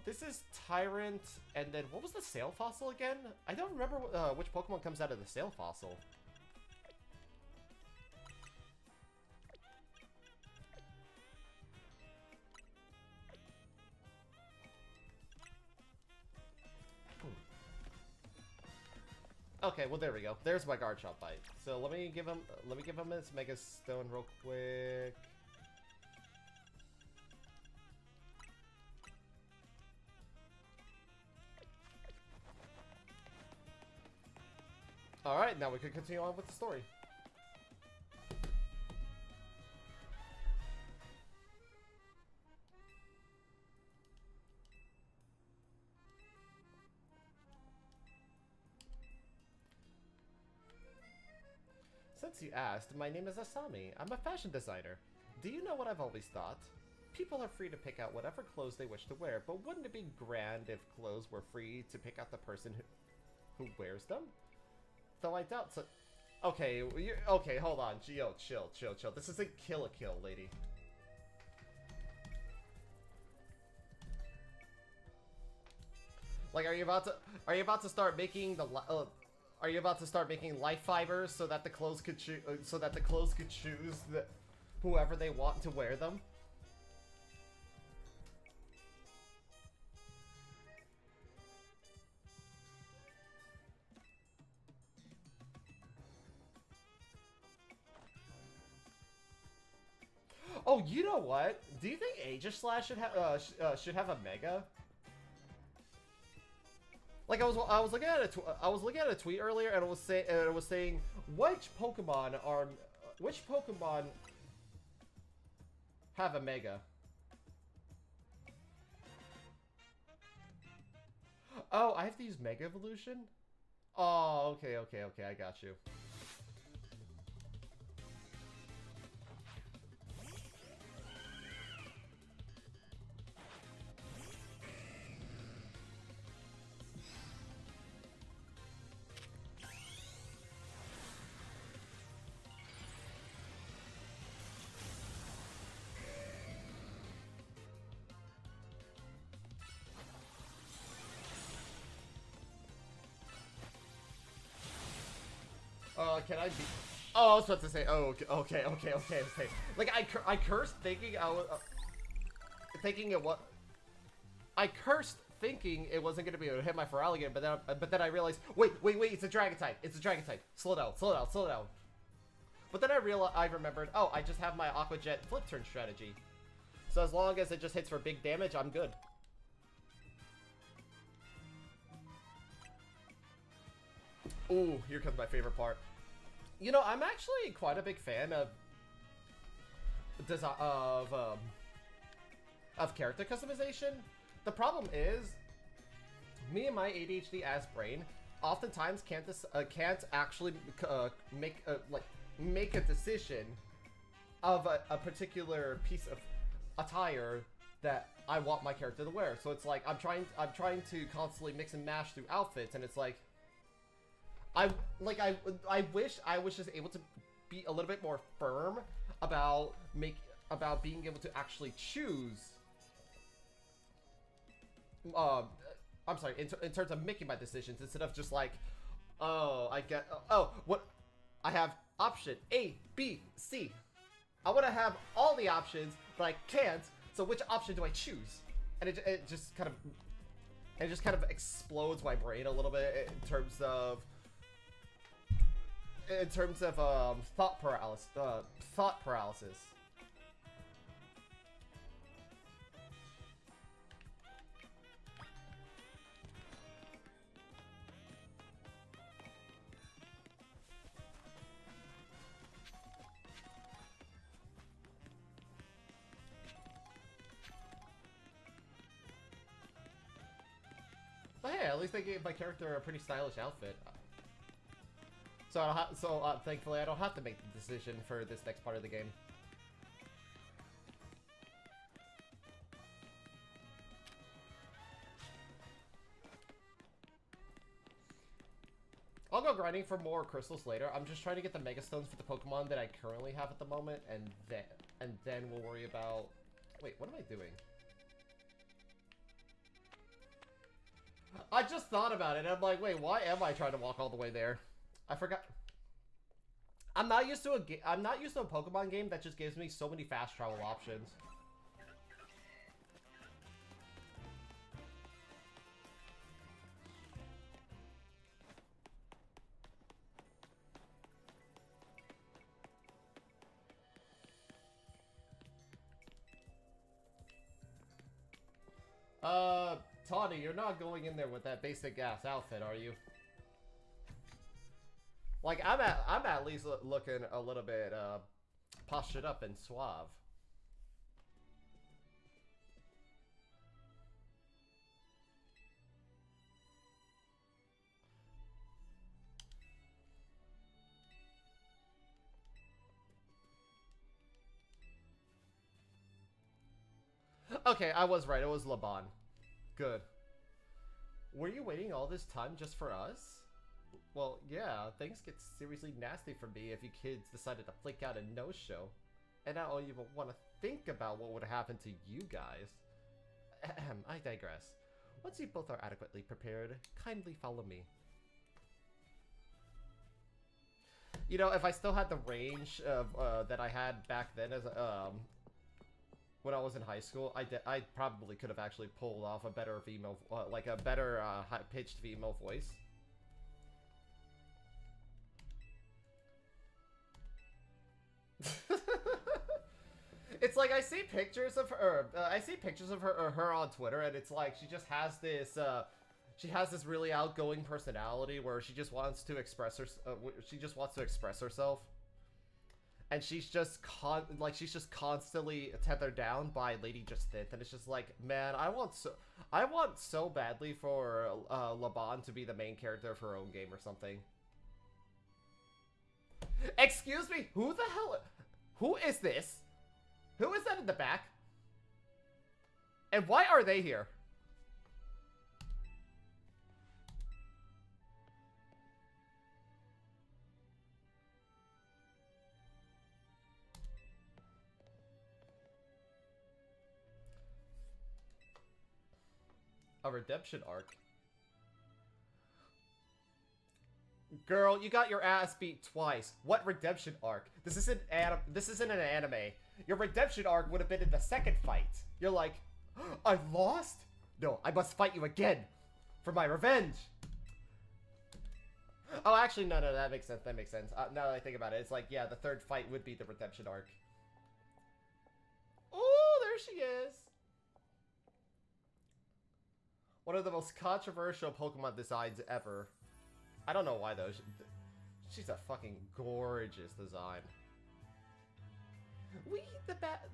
this is Tyrant, and then what was the Sail Fossil again? I don't remember which Pokemon comes out of the Sail Fossil. Okay, well there we go. There's my Garchomp bite. So let me give him his Mega Stone real quick. Alright, now we can continue on with the story. Since you asked, my name is Asami. I'm a fashion designer. Do you know what I've always thought? People are free to pick out whatever clothes they wish to wear, but wouldn't it be grand if clothes were free to pick out the person who wears them? Though I doubt so. Okay, okay, hold on. Yo, chill. This isn't Kill a Kill, lady. Like, are you about to start making the are you about to start making life fibers so that the clothes could choose whoever they want to wear them? Oh, you know what? Do you think Aegislash should have a Mega? Like I was looking at a tweet earlier, and it was saying which Pokemon have a Mega. Oh, I have to use Mega Evolution? Oh, okay, I got you. Can I be? Oh, I was about to say. Oh, okay. Like I cursed thinking I was thinking it what? I cursed thinking it wasn't gonna be able to hit my Feraligatr, but then I realized, wait, it's a Dragon type. It's a Dragon type. Slow down. But then I remembered, oh, I just have my Aqua Jet flip turn strategy. So as long as it just hits for big damage, I'm good. Ooh, here comes my favorite part. You know, I'm actually quite a big fan of character customization. The problem is, me and my ADHD ass brain oftentimes can't actually make a decision of a particular piece of attire that I want my character to wear. So it's like I'm trying to constantly mix and mash through outfits, and it's like I wish I was just able to be a little bit more firm about being able to actually choose. I'm sorry, in terms of making my decisions, instead of just like, oh, I have option A, B, C. I want to have all the options, but I can't. So which option do I choose? And it just kind of explodes my brain a little bit in terms of thought paralysis. But hey, at least they gave my character a pretty stylish outfit. So thankfully I don't have to make the decision for this next part of the game. I'll go grinding for more crystals later. I'm just trying to get the Mega Stones for the Pokemon that I currently have at the moment, and then we'll worry about... Wait, what am I doing? I just thought about it, and I'm like, wait, why am I trying to walk all the way there? I forgot. I'm not used to a Pokemon game that just gives me so many fast travel options. Tawny, you're not going in there with that basic ass outfit, are you? Like, I'm at least looking a little bit postured up and suave. Okay, I was right. It was Laban. Good. Were you waiting all this time just for us? Well, yeah, things get seriously nasty for me if you kids decided to flake out a no-show. And I don't even want to think about what would happen to you guys. Ahem, I digress. Once you both are adequately prepared, kindly follow me. You know, if I still had the range of that I had back then as when I was in high school, I probably could have actually pulled off a better female, like a better high-pitched female voice. It's like I see pictures of her. Her on Twitter, and it's like she just has this. She has this really outgoing personality where she just wants to express herself. And she's just constantly tethered down by Lady Justith, and it's just like, man, I want so badly for Laban to be the main character of her own game or something. Excuse me, who is this? Who is that in the back? And why are they here? A redemption arc. Girl, you got your ass beat twice. What redemption arc? This isn't an anime. Your redemption arc would have been in the second fight. You're like, I lost? No, I must fight you again for my revenge. Oh, actually, no, that makes sense. That makes sense. Now that I think about it, it's like, yeah, the third fight would be the redemption arc. Oh, there she is. One of the most controversial Pokemon designs ever. I don't know why, though. She's a fucking gorgeous design. We,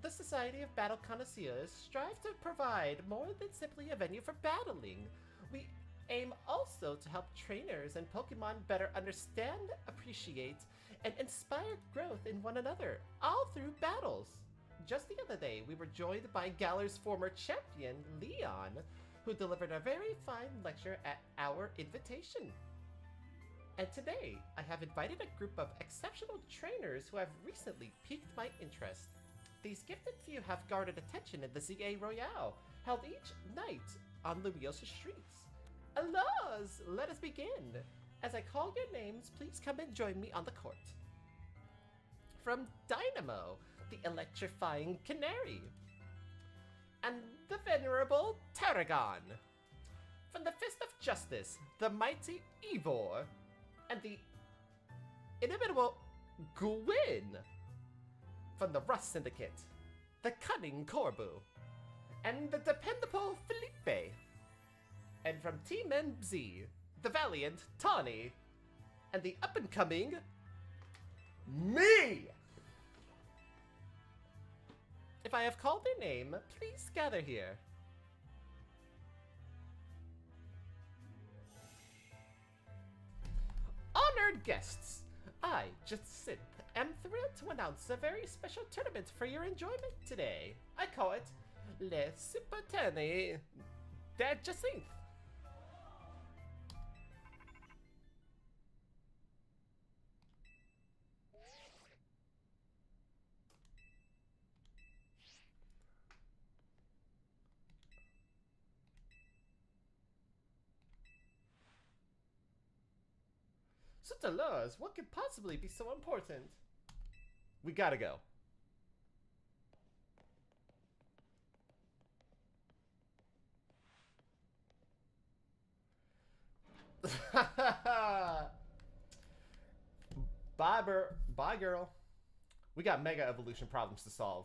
the Society of Battle Connoisseurs, strive to provide more than simply a venue for battling. We aim also to help trainers and Pokemon better understand, appreciate, and inspire growth in one another, all through battles. Just the other day, we were joined by Galar's former champion, Leon, who delivered a very fine lecture at our invitation. And today, I have invited a group of exceptional trainers who have recently piqued my interest. These gifted few have guarded attention in the Z-A Royale, held each night on Lumiosa streets. Alas, let us begin. As I call your names, please come and join me on the court. From Dynamo, the electrifying Canary. And the venerable Tarragon. From the Fist of Justice, the mighty Ivor. And the inimitable Gwyn. From the Rust Syndicate, the cunning Corbu. And the dependable Felipe. And from Team MZ, the valiant Tawny. And the up-and-coming me! If I have called their name, please gather here. Honored guests, I, Jacinth, am thrilled to announce a very special tournament for your enjoyment today. I call it Le Super Tourney de Jacinth. Sutalars, what could possibly be so important? We gotta go. Bye, girl. We got mega evolution problems to solve.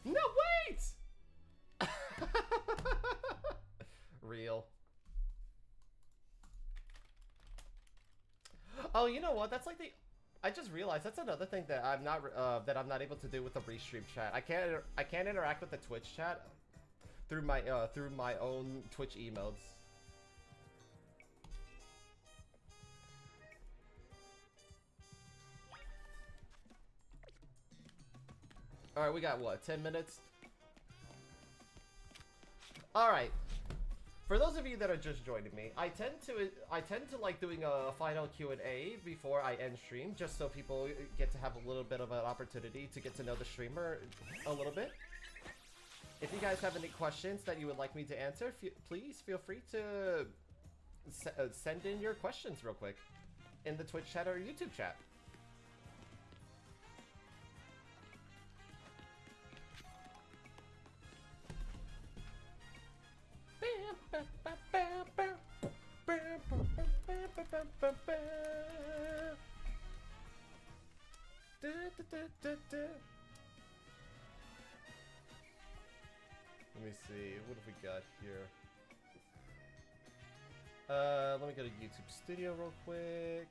No, wait! Real. Oh, you know what? That's like the... I just realized that's another thing that I'm not able to do with the restream chat. I can't interact with the Twitch chat through my own Twitch emotes. Alright, we got what, 10 minutes? Alright. For those of you that are just joining me, I tend to like doing a final Q&A before I end stream, just so people get to have a little bit of an opportunity to get to know the streamer a little bit. If you guys have any questions that you would like me to answer, please feel free to send in your questions real quick in the Twitch chat or YouTube chat. Let me see, what have we got here? Let me go to YouTube Studio real quick.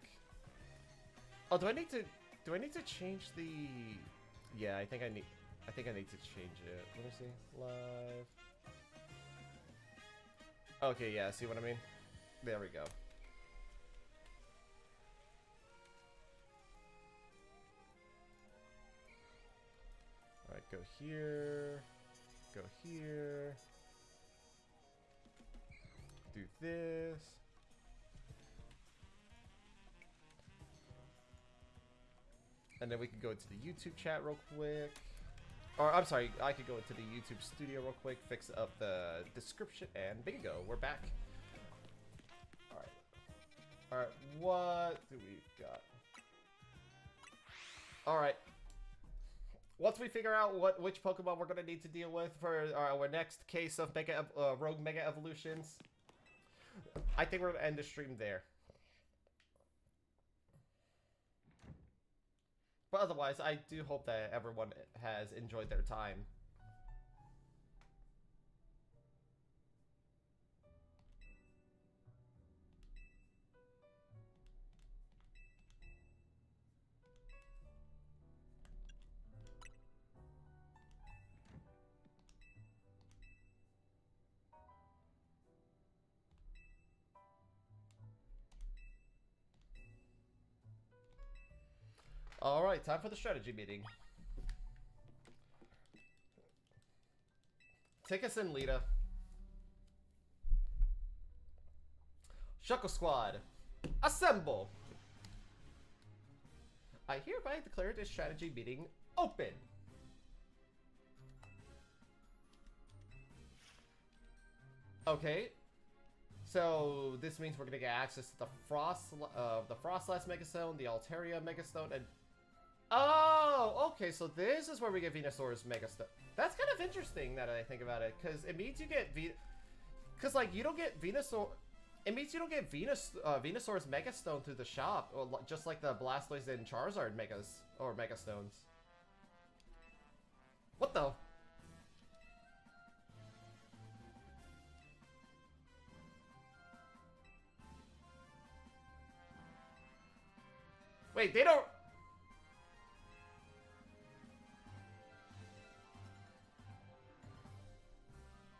Oh, do I need to change the... Yeah, I think I need to change it. Let me see. Live. Okay, yeah, see what I mean? There we go. Alright, go here. Go here. Do this. And then we can go into the YouTube chat real quick. Or, I'm sorry, I could go into the YouTube studio real quick, fix up the description, and bingo, we're back. Alright. Alright, what do we got? Alright. Once we figure out which Pokemon we're going to need to deal with for our next case of Rogue Mega Evolutions, I think we're going to end the stream there. But otherwise, I do hope that everyone has enjoyed their time. Alright, time for the strategy meeting. Take us in, Lita. Shuckle Squad, assemble! I hereby declare this strategy meeting open. Okay. So this means we're gonna get access to the Frostlass Megastone, the Altaria Megastone, and oh, okay. So this is where we get Venusaur's Megastone. That's kind of interesting now that I think about it, because it means you get because like you don't get Venusaur. It means you don't get Venusaur's Megastone through the shop, or just like the Blastoise and Charizard Megastones. What the? Wait, they don't.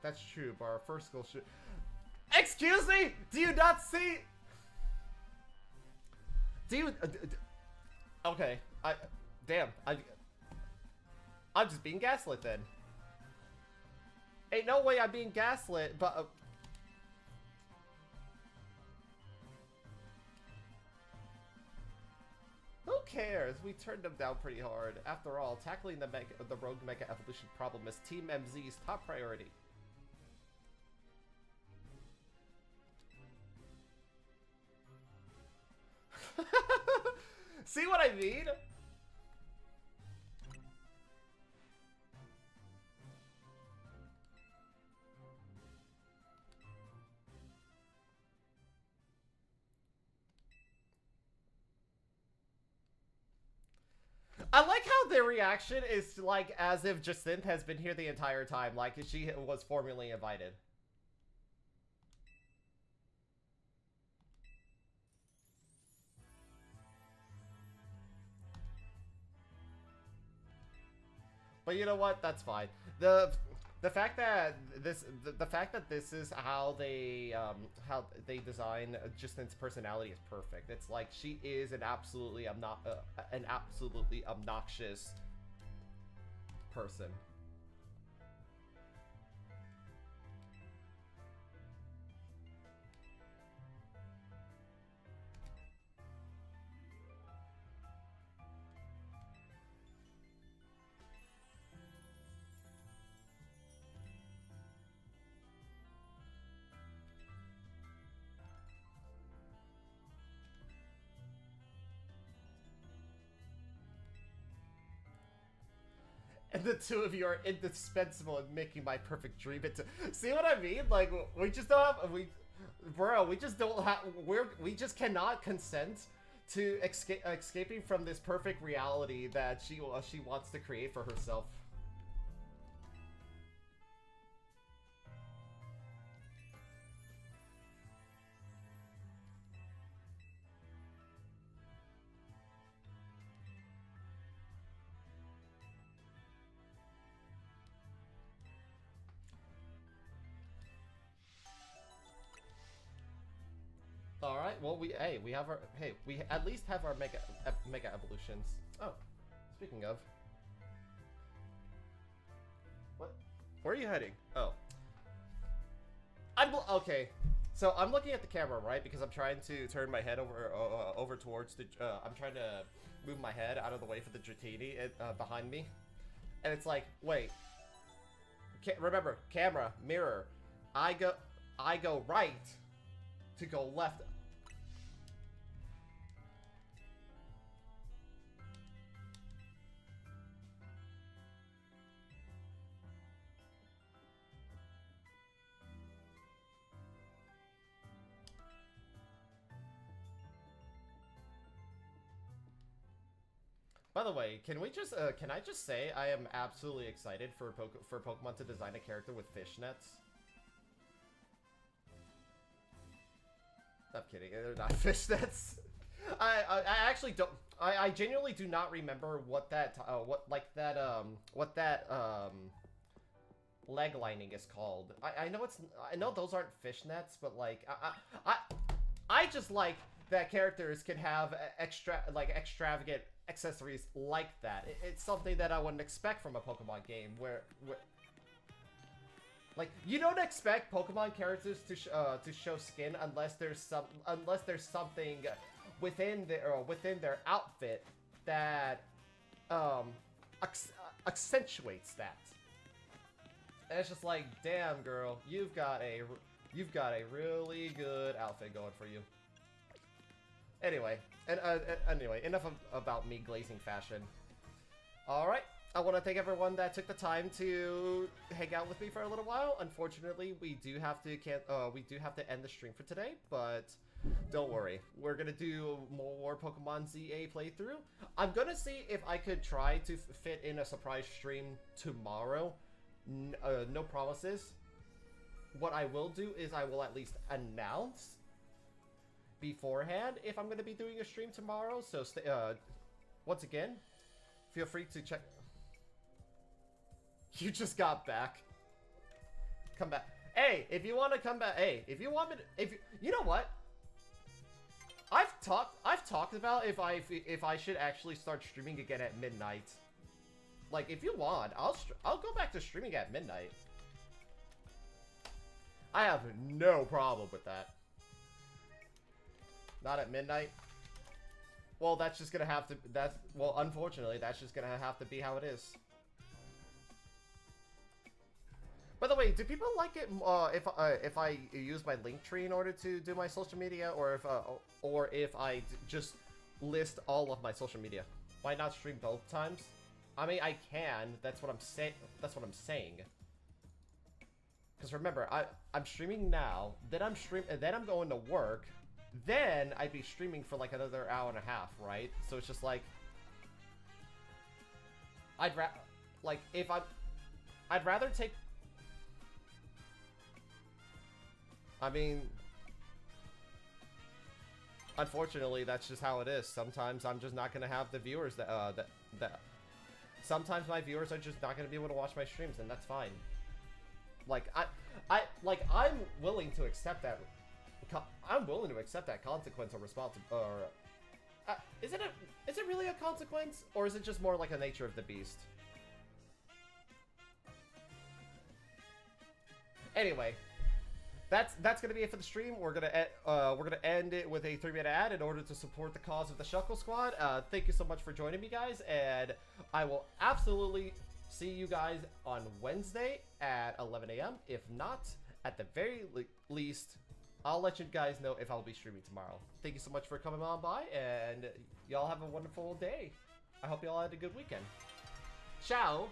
That's true, but our first skill should. Excuse me? Do you not see? Do you? Okay, damn, I'm just being gaslit then. Ain't no way I'm being gaslit, but. Who cares? We turned them down pretty hard. After all, tackling the Rogue Mega Evolution problem is Team MZ's top priority. See what I mean? I like how their reaction is like as if Jacinth has been here the entire time, like she was formally invited. But you know what? That's fine. The fact that this is how they design Justin's personality is perfect. It's like she is an absolutely obnoxious person. And the two of you are indispensable in making my perfect dream into. See what I mean? Like we just don't have we just cannot consent to escaping from this perfect reality that she wants to create for herself. All right. Well, we at least have our mega evolutions. Oh, speaking of, what? Where are you heading? Oh, okay. So I'm looking at the camera, right? Because I'm trying to turn my head over towards the. I'm trying to move my head out of the way for the Dratini behind me, and it's like, wait. Remember, camera, mirror. I go right to go left. By the way, can I just say I am absolutely excited for Pokemon to design a character with fishnets? I'm kidding, they're not fishnets. I actually don't. I genuinely do not remember what that leg lining is called. I know those aren't fishnets, but like I just like that characters can have extravagant accessories like that. It's something that I wouldn't expect from a Pokemon game where like, you don't expect Pokemon characters to show skin unless there's something within their outfit that accentuates that. And it's just like, damn girl, you've got a really good outfit going for you. Anyway, anyway, enough about me glazing fashion. All right. I want to thank everyone that took the time to hang out with me for a little while. Unfortunately, we do have to end the stream for today, but don't worry. We're going to do more Pokemon Z-A playthrough. I'm going to see if I could try to fit in a surprise stream tomorrow. No promises. What I will do is I will at least announce beforehand if I'm going to be doing a stream tomorrow. So once again, feel free to check. You just got back. Come back. Hey, if you want to come back. Hey, if you want me to, you know what? I've talked about if I should actually start streaming again at midnight. Like, if you want, I'll go back to streaming at midnight. I have no problem with that. Not at midnight. Well, that's just gonna have to. Well, unfortunately, that's just gonna have to be how it is. By the way, do people like it if I use my link tree in order to do my social media, or if I just list all of my social media? Why not stream both times? I mean, I can. That's what I'm saying. That's what I'm saying. Because remember, I'm streaming now. Then I'm going to work. Then I'd be streaming for like another hour and a half, right? So it's just like I'd rather take. I mean, unfortunately, that's just how it is. Sometimes I'm just not gonna have the viewers that sometimes my viewers are just not gonna be able to watch my streams, and that's fine. Like I'm willing to accept that. I'm willing to accept that consequence or is it really a consequence, or is it just more like a nature of the beast? Anyway, that's gonna be it for the stream. We're gonna end it with a 3-minute ad in order to support the cause of the Shuckle Squad. Thank you so much for joining me, guys, and I will absolutely see you guys on Wednesday at 11 a.m. If not, at the very least, I'll let you guys know if I'll be streaming tomorrow. Thank you so much for coming on by, and y'all have a wonderful day. I hope y'all had a good weekend. Ciao!